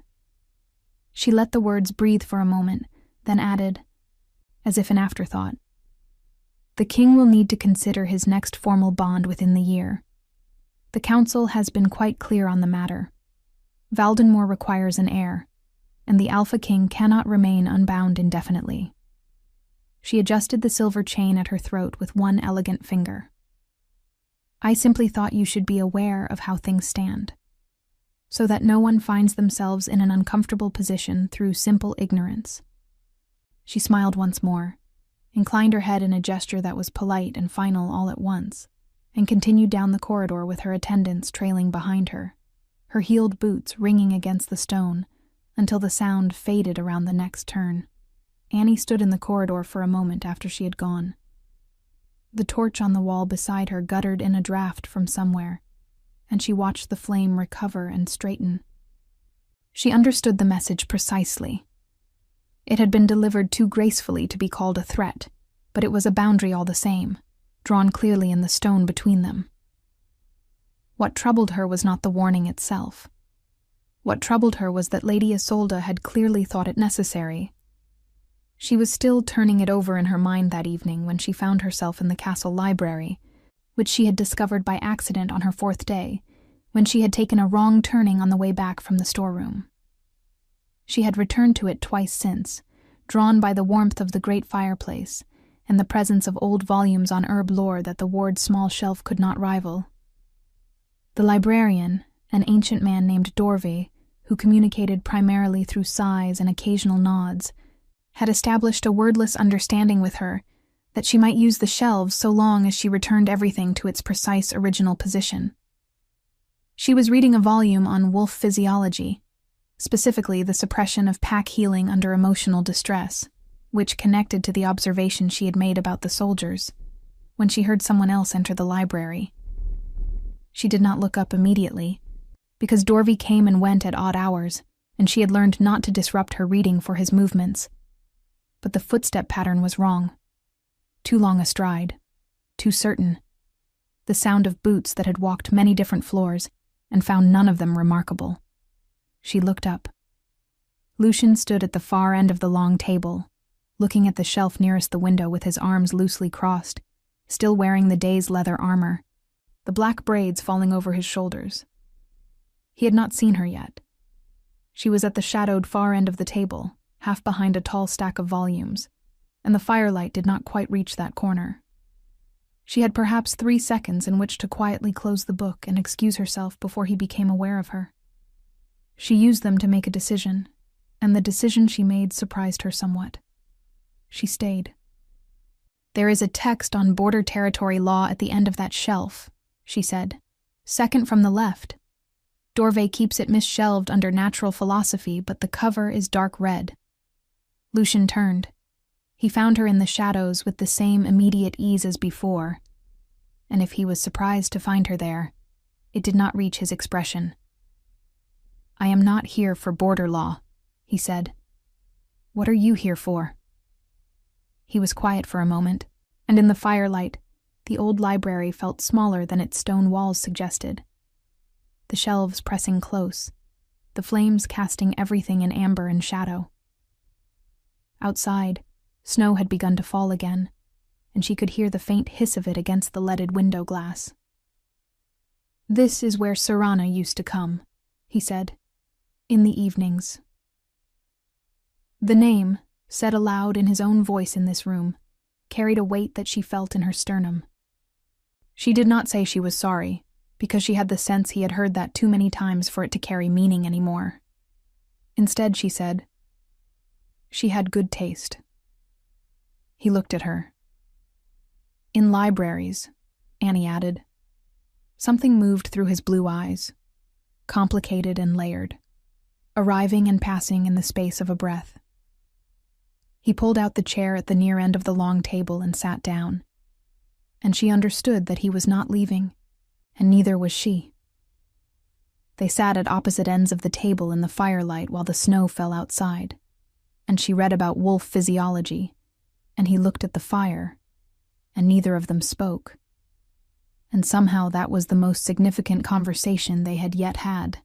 She let the words breathe for a moment, then added, as if an afterthought, "The king will need to consider his next formal bond within the year. The council has been quite clear on the matter. Valdenmoor requires an heir, and the Alpha King cannot remain unbound indefinitely." She adjusted the silver chain at her throat with one elegant finger. "I simply thought you should be aware of how things stand, so that no one finds themselves in an uncomfortable position through simple ignorance." She smiled once more, inclined her head in a gesture that was polite and final all at once, and continued down the corridor with her attendants trailing behind her, her heeled boots ringing against the stone, until the sound faded around the next turn. Annie stood in the corridor for a moment after she had gone. The torch on the wall beside her guttered in a draft from somewhere, and she watched the flame recover and straighten. She understood the message precisely. It had been delivered too gracefully to be called a threat, but it was a boundary all the same, drawn clearly in the stone between them. What troubled her was not the warning itself. What troubled her was that Lady Isolde had clearly thought it necessary. She was still turning it over in her mind that evening when she found herself in the castle library, which she had discovered by accident on her 4th day, when she had taken a wrong turning on the way back from the storeroom. She had returned to it twice since, drawn by the warmth of the great fireplace and the presence of old volumes on herb lore that the ward's small shelf could not rival. The librarian, an ancient man named Dorvey, who communicated primarily through sighs and occasional nods, had established a wordless understanding with her that she might use the shelves so long as she returned everything to its precise original position. She was reading a volume on wolf physiology, specifically the suppression of pack healing under emotional distress, which connected to the observation she had made about the soldiers, when she heard someone else enter the library. She did not look up immediately, because Dorvey came and went at odd hours, and she had learned not to disrupt her reading for his movements. But the footstep pattern was wrong. Too long a stride. Too certain. The sound of boots that had walked many different floors and found none of them remarkable. She looked up. Lucian stood at the far end of the long table, looking at the shelf nearest the window with his arms loosely crossed, still wearing the day's leather armor, the black braids falling over his shoulders. He had not seen her yet. She was at the shadowed far end of the table, half behind a tall stack of volumes, and the firelight did not quite reach that corner. She had perhaps 3 seconds in which to quietly close the book and excuse herself before he became aware of her. She used them to make a decision, and the decision she made surprised her somewhat. She stayed. "There is a text on border territory law at the end of that shelf," she said. "Second from the left. Dorve keeps it misshelved under natural philosophy, but the cover is dark red." Lucian turned. He found her in the shadows with the same immediate ease as before, and if he was surprised to find her there, it did not reach his expression. "I am not here for border law," he said. "What are you here for?" He was quiet for a moment, and in the firelight, the old library felt smaller than its stone walls suggested. The shelves pressing close, the flames casting everything in amber and shadow. Outside, snow had begun to fall again, and she could hear the faint hiss of it against the leaded window glass. "This is where Serana used to come," he said, "in the evenings." The name, said aloud in his own voice in this room, carried a weight that she felt in her sternum. She did not say she was sorry, because she had the sense he had heard that too many times for it to carry meaning anymore. Instead, she said, "She had good taste." He looked at her. "In libraries," Annie added. Something moved through his blue eyes, complicated and layered, arriving and passing in the space of a breath. He pulled out the chair at the near end of the long table and sat down, and she understood that he was not leaving, and neither was she. They sat at opposite ends of the table in the firelight while the snow fell outside, and she read about wolf physiology, and he looked at the fire, and neither of them spoke. And somehow that was the most significant conversation they had yet had.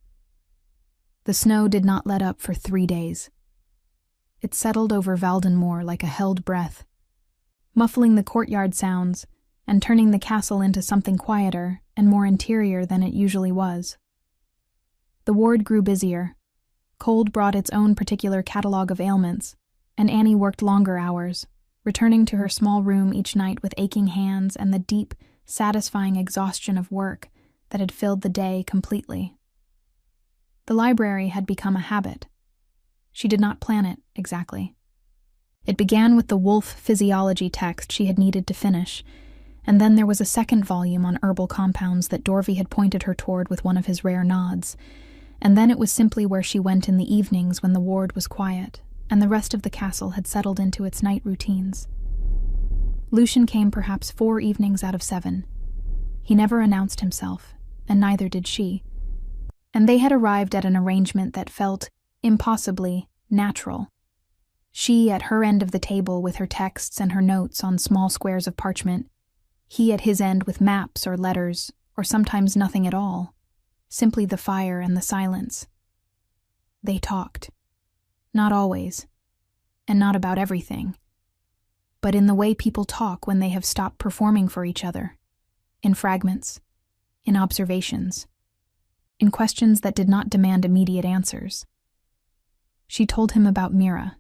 The snow did not let up for 3 days. It settled over Valdenmoor like a held breath, muffling the courtyard sounds and turning the castle into something quieter and more interior than it usually was. The ward grew busier. Cold brought its own particular catalogue of ailments, and Annie worked longer hours, returning to her small room each night with aching hands and the deep, satisfying exhaustion of work that had filled the day completely. The library had become a habit. She did not plan it, exactly. It began with the wolf physiology text she had needed to finish, and then there was a second volume on herbal compounds that Dorvey had pointed her toward with one of his rare nods, and then it was simply where she went in the evenings when the ward was quiet, and the rest of the castle had settled into its night routines. Lucian came perhaps 4 evenings out of 7. He never announced himself, and neither did she, and they had arrived at an arrangement that felt impossibly natural. She at her end of the table with her texts and her notes on small squares of parchment, he at his end with maps or letters, or sometimes nothing at all, simply the fire and the silence. They talked. Not always, and not about everything, but in the way people talk when they have stopped performing for each other, in fragments, in observations, in questions that did not demand immediate answers. She told him about Mira,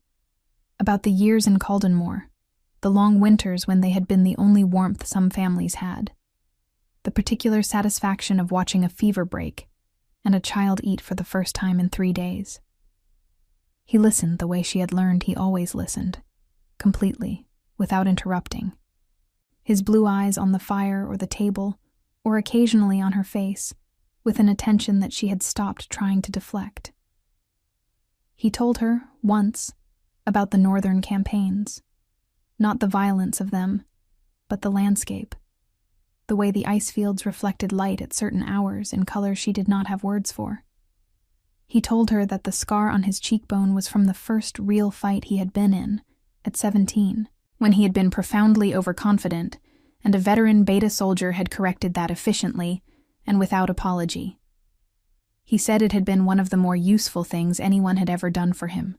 about the years in Valdenmoor, the long winters when they had been the only warmth some families had, the particular satisfaction of watching a fever break and a child eat for the first time in 3 days. He listened the way she had learned he always listened, completely, without interrupting. His blue eyes on the fire or the table, or occasionally on her face, with an attention that she had stopped trying to deflect. He told her, once, about the northern campaigns, not the violence of them, but the landscape, the way the ice fields reflected light at certain hours in colors she did not have words for. He told her that the scar on his cheekbone was from the first real fight he had been in, at 17, when he had been profoundly overconfident, and a veteran beta soldier had corrected that efficiently and without apology. He said it had been one of the more useful things anyone had ever done for him.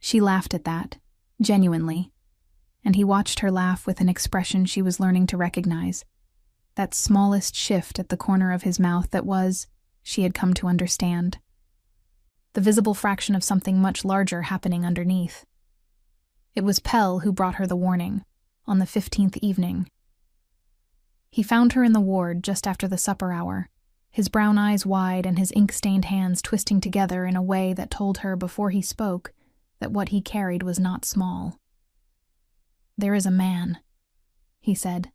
She laughed at that, genuinely, and he watched her laugh with an expression she was learning to recognize, that smallest shift at the corner of his mouth that was, she had come to understand, the visible fraction of something much larger happening underneath. It was Pell who brought her the warning, on the 15th evening. He found her in the ward just after the supper hour, his brown eyes wide and his ink-stained hands twisting together in a way that told her before he spoke that what he carried was not small. "There is a man," he said,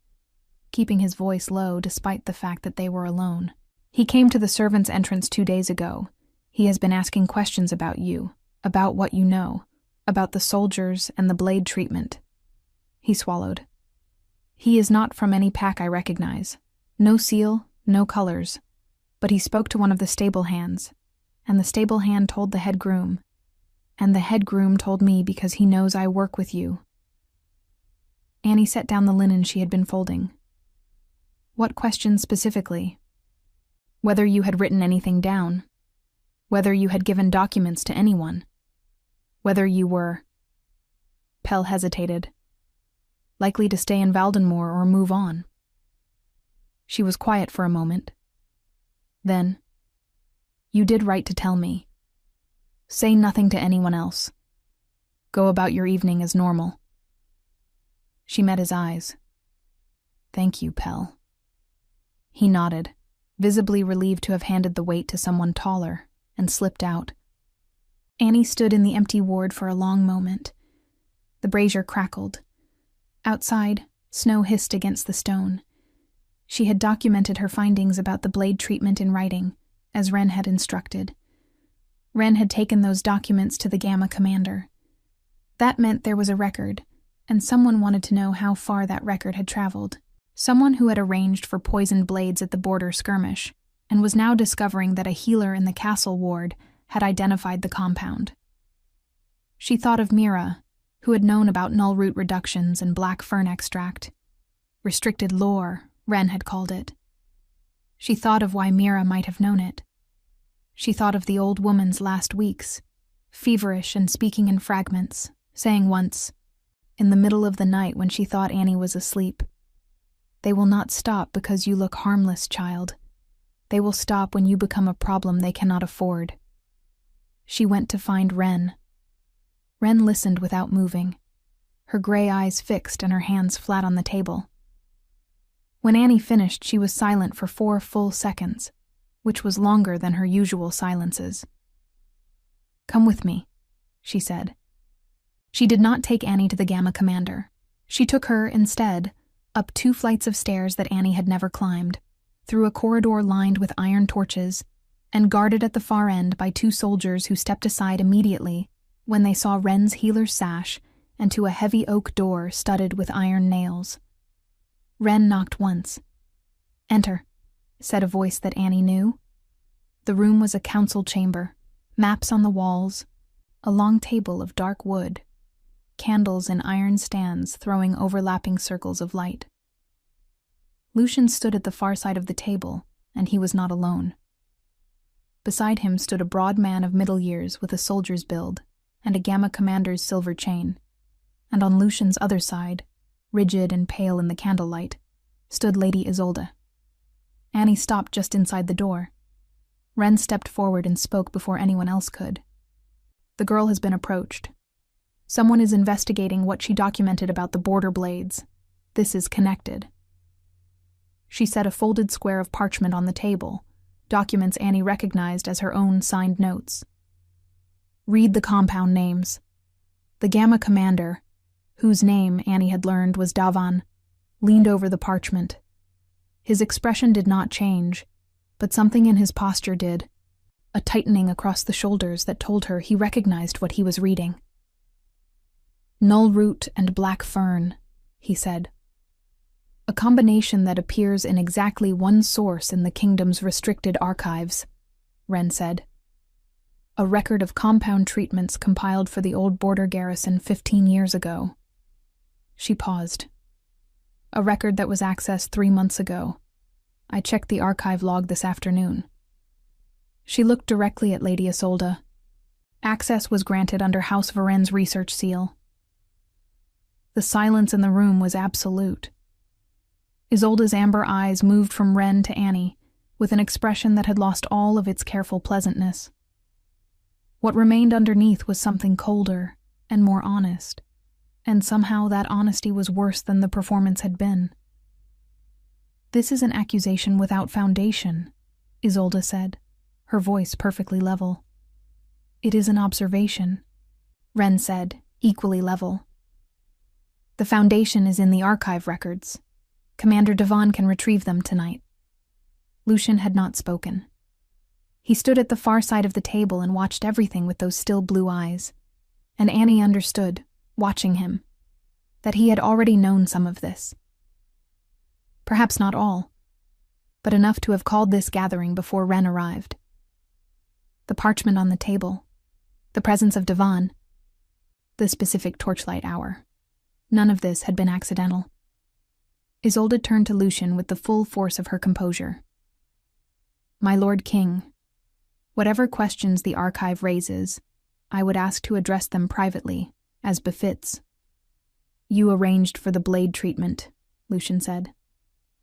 keeping his voice low despite the fact that they were alone. "He came to the servants' entrance 2 days ago. He has been asking questions about you, about what you know, about the soldiers and the blade treatment." He swallowed. "He is not from any pack I recognize. No seal, no colors. But he spoke to one of the stable hands, and the stable hand told the head groom, and the head groom told me because he knows I work with you." Annie set down the linen she had been folding. "What questions specifically? Whether you had written anything down, whether you had given documents to anyone, whether you were—" Pell hesitated. "Likely to stay in Valdenmoor or move on." She was quiet for a moment. Then, "You did right to tell me. Say nothing to anyone else. Go about your evening as normal." She met his eyes. "Thank you, Pell." He nodded, visibly relieved to have handed the weight to someone taller, and slipped out. Annie stood in the empty ward for a long moment. The brazier crackled. Outside, snow hissed against the stone. She had documented her findings about the blade treatment in writing, as Wren had instructed. Wren had taken those documents to the Gamma commander. That meant there was a record, and someone wanted to know how far that record had traveled. Someone who had arranged for poisoned blades at the border skirmish, and was now discovering that a healer in the castle ward had identified the compound. She thought of Mira, who had known about null root reductions and black fern extract. Restricted lore, Wren had called it. She thought of why Mira might have known it. She thought of the old woman's last weeks, feverish and speaking in fragments, saying once, in the middle of the night when she thought Annie was asleep, "They will not stop because you look harmless, child. They will stop when you become a problem they cannot afford." She went to find Wren. Wren listened without moving, her gray eyes fixed and her hands flat on the table. When Annie finished, she was silent for 4 full seconds, which was longer than her usual silences. "Come with me," she said. She did not take Annie to the Gamma commander. She took her, instead, up 2 flights of stairs that Annie had never climbed, through a corridor lined with iron torches, and guarded at the far end by 2 soldiers who stepped aside immediately when they saw Wren's healer's sash and to a heavy oak door studded with iron nails. Wren knocked once. "Enter," said a voice that Annie knew. The room was a council chamber, maps on the walls, a long table of dark wood, candles in iron stands throwing overlapping circles of light. Lucian stood at the far side of the table, and he was not alone. Beside him stood a broad man of middle years with a soldier's build and a Gamma commander's silver chain, and on Lucian's other side, rigid and pale in the candlelight, stood Lady Isolde. Annie stopped just inside the door. Wren stepped forward and spoke before anyone else could. "The girl has been approached. Someone is investigating what she documented about the border blades. This is connected." She set a folded square of parchment on the table, documents Annie recognized as her own signed notes. "Read the compound names." The Gamma commander, whose name Annie had learned was Davan, leaned over the parchment. His expression did not change, but something in his posture did, a tightening across the shoulders that told her he recognized what he was reading. "Null root and black fern," he said. "A combination that appears in exactly one source in the kingdom's restricted archives," Wren said. A record of compound treatments compiled for the old border garrison 15 years ago. She paused. A record that was accessed 3 months ago. I checked the archive log this afternoon. She looked directly at Lady Isolde. Access was granted under House Varen's research seal. The silence in the room was absolute. Isolde's amber eyes moved from Wren to Annie, with an expression that had lost all of its careful pleasantness. What remained underneath was something colder and more honest, and somehow that honesty was worse than the performance had been. "This is an accusation without foundation," Isolde said, her voice perfectly level. "It is an observation," Wren said, equally level. "The foundation is in the archive records. Commander Devon can retrieve them tonight." Lucian had not spoken. He stood at the far side of the table and watched everything with those still blue eyes, and Annie understood, watching him, that he had already known some of this. Perhaps not all, but enough to have called this gathering before Wren arrived. The parchment on the table, the presence of Devon, the specific torchlight hour. None of this had been accidental. Isolde turned to Lucian with the full force of her composure. "My Lord King, whatever questions the archive raises, I would ask to address them privately, as befits." "You arranged for the blade treatment," Lucian said.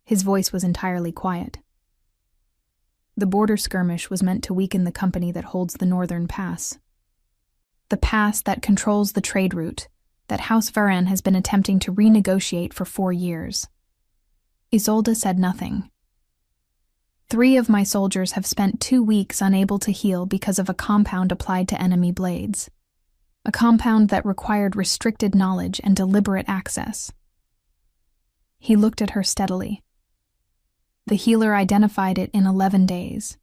His voice was entirely quiet. "The border skirmish was meant to weaken the company that holds the northern pass. The pass that controls the trade route that House Varen has been attempting to renegotiate for 4 years. Isolde said nothing. 3 of my soldiers have spent 2 weeks unable to heal because of a compound applied to enemy blades. A compound that required restricted knowledge and deliberate access. He looked at her steadily. The healer identified it in 11 days.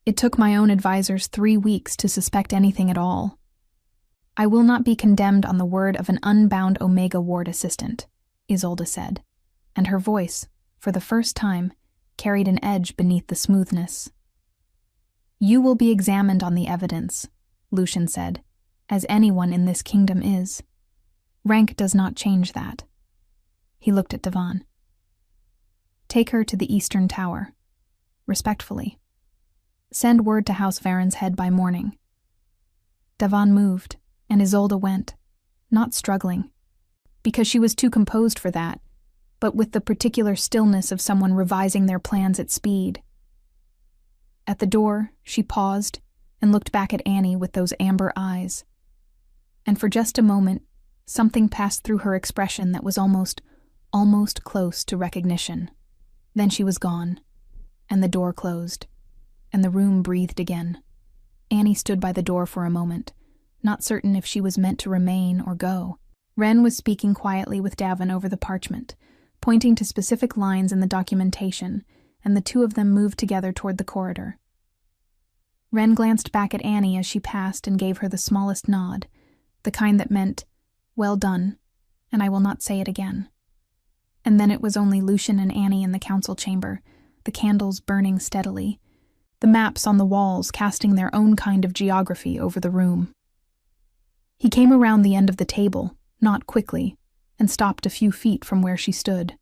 It took my own advisors 3 weeks to suspect anything at all. I will not be condemned on the word of an unbound Omega Ward assistant, Isolde said, and her voice, for the first time, carried an edge beneath the smoothness. You will be examined on the evidence, Lucian said, as anyone in this kingdom is. Rank does not change that. He looked at Devon. Take her to the Eastern Tower. Respectfully. Send word to House Varen's head by morning. Devon moved, and Isolde went, not struggling, because she was too composed for that, but with the particular stillness of someone revising their plans at speed. At the door, she paused and looked back at Annie with those amber eyes. And for just a moment, something passed through her expression that was almost close to recognition. Then she was gone, and the door closed, and the room breathed again. Annie stood by the door for a moment, not certain if she was meant to remain or go. Wren was speaking quietly with Davin over the parchment, pointing to specific lines in the documentation, and the two of them moved together toward the corridor. Wren glanced back at Annie as she passed and gave her the smallest nod, the kind that meant, well done, and I will not say it again. And then it was only Lucian and Annie in the council chamber, the candles burning steadily, the maps on the walls casting their own kind of geography over the room. He came around the end of the table, not quickly, and stopped a few feet from where she stood.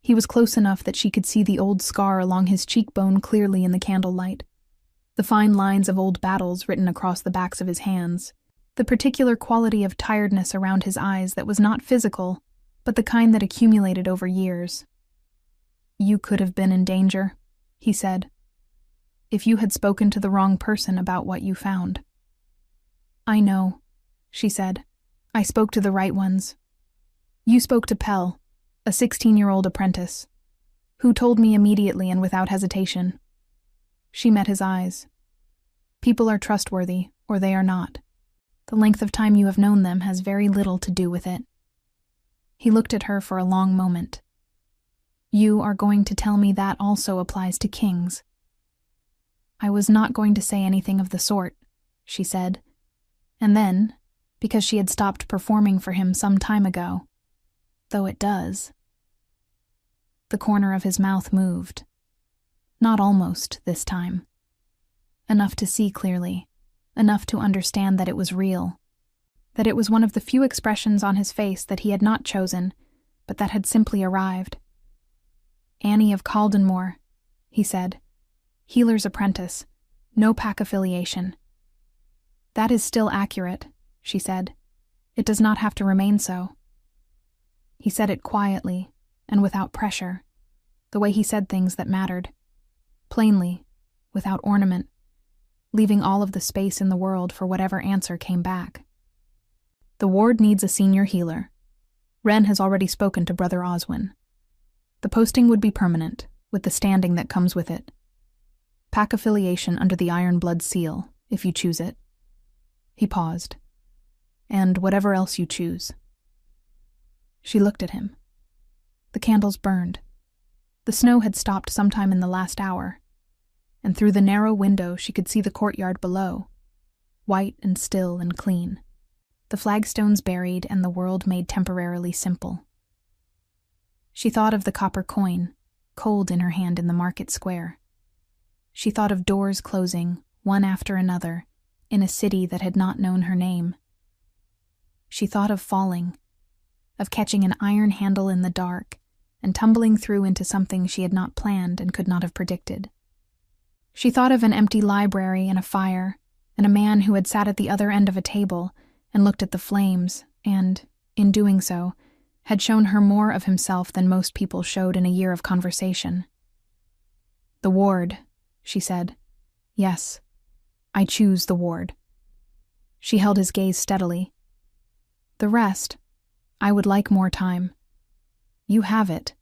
He was close enough that she could see the old scar along his cheekbone clearly in the candlelight, the fine lines of old battles written across the backs of his hands, the particular quality of tiredness around his eyes that was not physical, but the kind that accumulated over years. You could have been in danger, he said, if you had spoken to the wrong person about what you found. I know, she said. I spoke to the right ones. You spoke to Pell, a 16-year-old apprentice, who told me immediately and without hesitation. She met his eyes. People are trustworthy, or they are not. The length of time you have known them has very little to do with it. He looked at her for a long moment. You are going to tell me that also applies to kings. I was not going to say anything of the sort, she said. And then, because she had stopped performing for him some time ago, though it does. The corner of his mouth moved. Not almost, this time. Enough to see clearly. enough to understand that it was real, that it was one of the few expressions on his face that he had not chosen, but that had simply arrived. "Annie of Valdenmoor," he said. "Healer's apprentice. No pack affiliation." "That is still accurate," she said. "It does not have to remain so." He said it quietly and without pressure, the way he said things that mattered. Plainly, without ornament, leaving all of the space in the world for whatever answer came back. "The ward needs a senior healer. Wren has already spoken to Brother Oswin. The posting would be permanent, with the standing that comes with it. Pack affiliation under the Iron Blood seal, if you choose it." He paused. "And whatever else you choose." She looked at him. The candles burned. The snow had stopped sometime in the last hour, and through the narrow window she could see the courtyard below, white and still and clean, the flagstones buried and the world made temporarily simple. She thought of the copper coin, cold in her hand in the market square. She thought of doors closing, one after another, in a city that had not known her name. She thought of falling, of catching an iron handle in the dark and tumbling through into something she had not planned and could not have predicted. She thought of an empty library and a fire, and a man who had sat at the other end of a table and looked at the flames and, in doing so, had shown her more of himself than most people showed in a year of conversation. "The ward," she said. "Yes, I choose the ward." She held his gaze steadily. "The rest, I would like more time." "You have it,"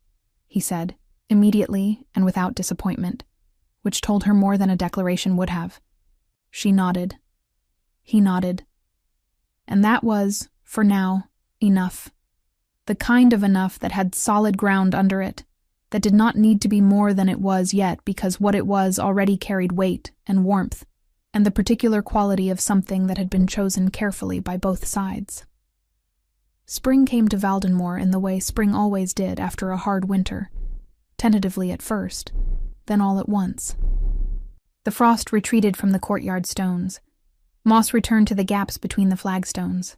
he said, immediately and without disappointment, which told her more than a declaration would have. She nodded. He nodded. And that was, for now, enough. The kind of enough that had solid ground under it, that did not need to be more than it was yet because what it was already carried weight and warmth, and the particular quality of something that had been chosen carefully by both sides. Spring came to Valdenmoor in the way spring always did after a hard winter, tentatively at first, then all at once. The frost retreated from the courtyard stones. Moss returned to the gaps between the flagstones.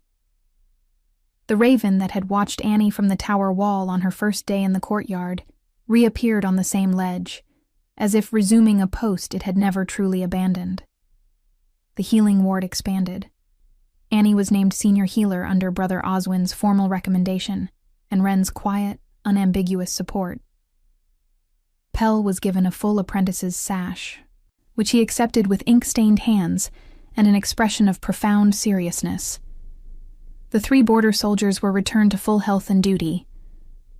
The raven that had watched Annie from the tower wall on her first day in the courtyard reappeared on the same ledge, as if resuming a post it had never truly abandoned. The healing ward expanded. Annie was named senior healer under Brother Oswin's formal recommendation and Wren's quiet, unambiguous support. Pell was given a full apprentice's sash, which he accepted with ink-stained hands and an expression of profound seriousness. The 3 border soldiers were returned to full health and duty.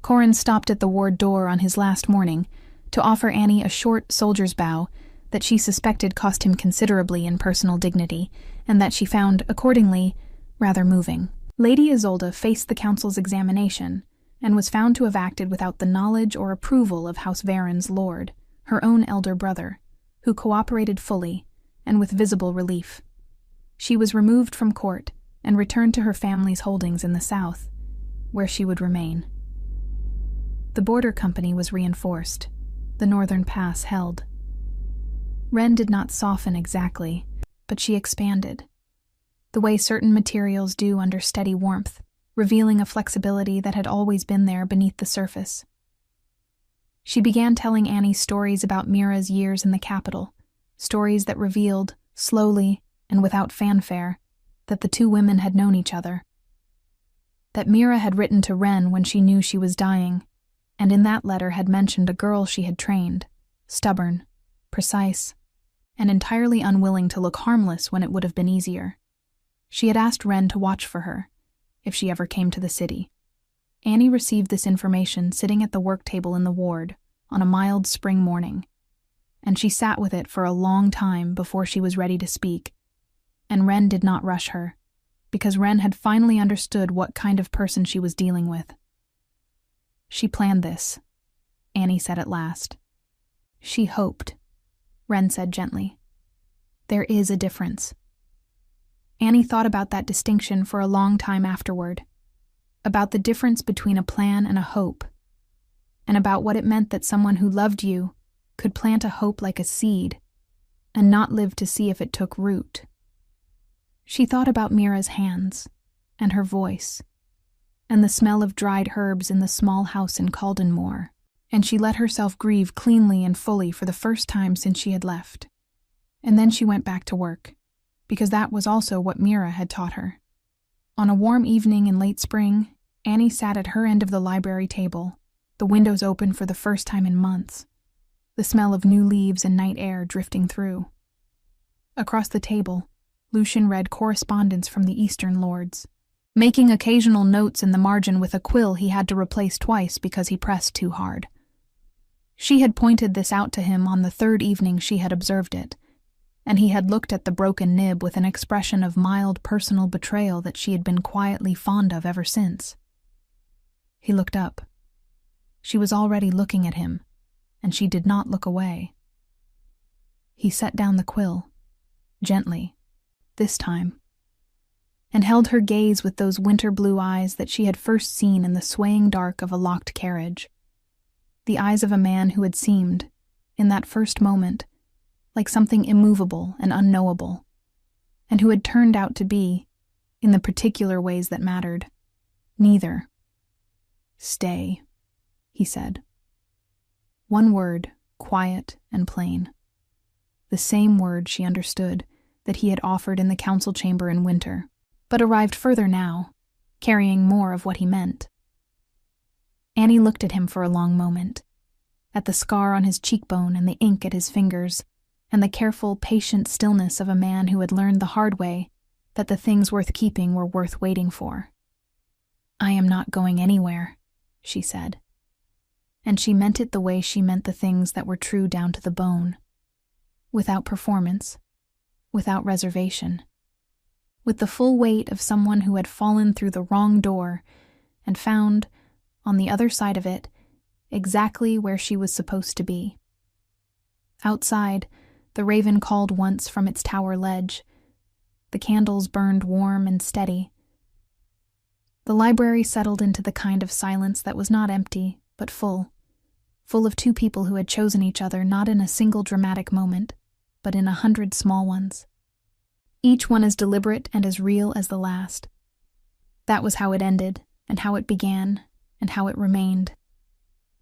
Corin stopped at the ward door on his last morning to offer Annie a short soldier's bow that she suspected cost him considerably in personal dignity, and that she found, accordingly, rather moving. Lady Isolde faced the council's examination, and was found to have acted without the knowledge or approval of House Varen's lord, her own elder brother, who cooperated fully, and with visible relief. She was removed from court, and returned to her family's holdings in the south, where she would remain. The border company was reinforced, the northern pass held. Wren did not soften exactly, but she expanded, the way certain materials do under steady warmth, revealing a flexibility that had always been there beneath the surface. She began telling Annie stories about Mira's years in the capital, stories that revealed, slowly and without fanfare, that the 2 women had known each other. That Mira had written to Wren when she knew she was dying, and in that letter had mentioned a girl she had trained, stubborn, precise, and entirely unwilling to look harmless when it would have been easier. She had asked Wren to watch for her, if she ever came to the city. Annie received this information sitting at the work table in the ward on a mild spring morning, and she sat with it for a long time before she was ready to speak, and Wren did not rush her, because Wren had finally understood what kind of person she was dealing with. "She planned this," Annie said at last. "She hoped," Wren said gently. "There is a difference." Annie thought about that distinction for a long time afterward, about the difference between a plan and a hope, and about what it meant that someone who loved you could plant a hope like a seed and not live to see if it took root. She thought about Mira's hands, and her voice, and the smell of dried herbs in the small house in Valdenmoor, and she let herself grieve cleanly and fully for the first time since she had left. And then she went back to work, because that was also what Mira had taught her. On a warm evening in late spring, Annie sat at her end of the library table, the windows open for the first time in months, the smell of new leaves and night air drifting through. Across the table, Lucian read correspondence from the Eastern lords, making occasional notes in the margin with a quill he had to replace twice because he pressed too hard. She had pointed this out to him on the third evening she had observed it, and he had looked at the broken nib with an expression of mild personal betrayal that she had been quietly fond of ever since. He looked up. She was already looking at him, and she did not look away. He set down the quill, gently, this time, and held her gaze with those winter blue eyes that she had first seen in the swaying dark of a locked carriage. The eyes of a man who had seemed, in that first moment, like something immovable and unknowable, and who had turned out to be, in the particular ways that mattered, neither. "Stay," he said. One word, quiet and plain. The same word she understood that he had offered in the council chamber in winter, but arrived further now, carrying more of what he meant. Annie looked at him for a long moment, at the scar on his cheekbone and the ink at his fingers, and the careful, patient stillness of a man who had learned the hard way that the things worth keeping were worth waiting for. "I am not going anywhere," she said. And she meant it the way she meant the things that were true down to the bone. Without performance, without reservation. With the full weight of someone who had fallen through the wrong door and found, on the other side of it, exactly where she was supposed to be. Outside, the raven called once from its tower ledge. The candles burned warm and steady. The library settled into the kind of silence that was not empty, but full of two people who had chosen each other not in a single dramatic moment, but in 100 small ones. Each one as deliberate and as real as the last. That was how it ended, and how it began, and how it remained.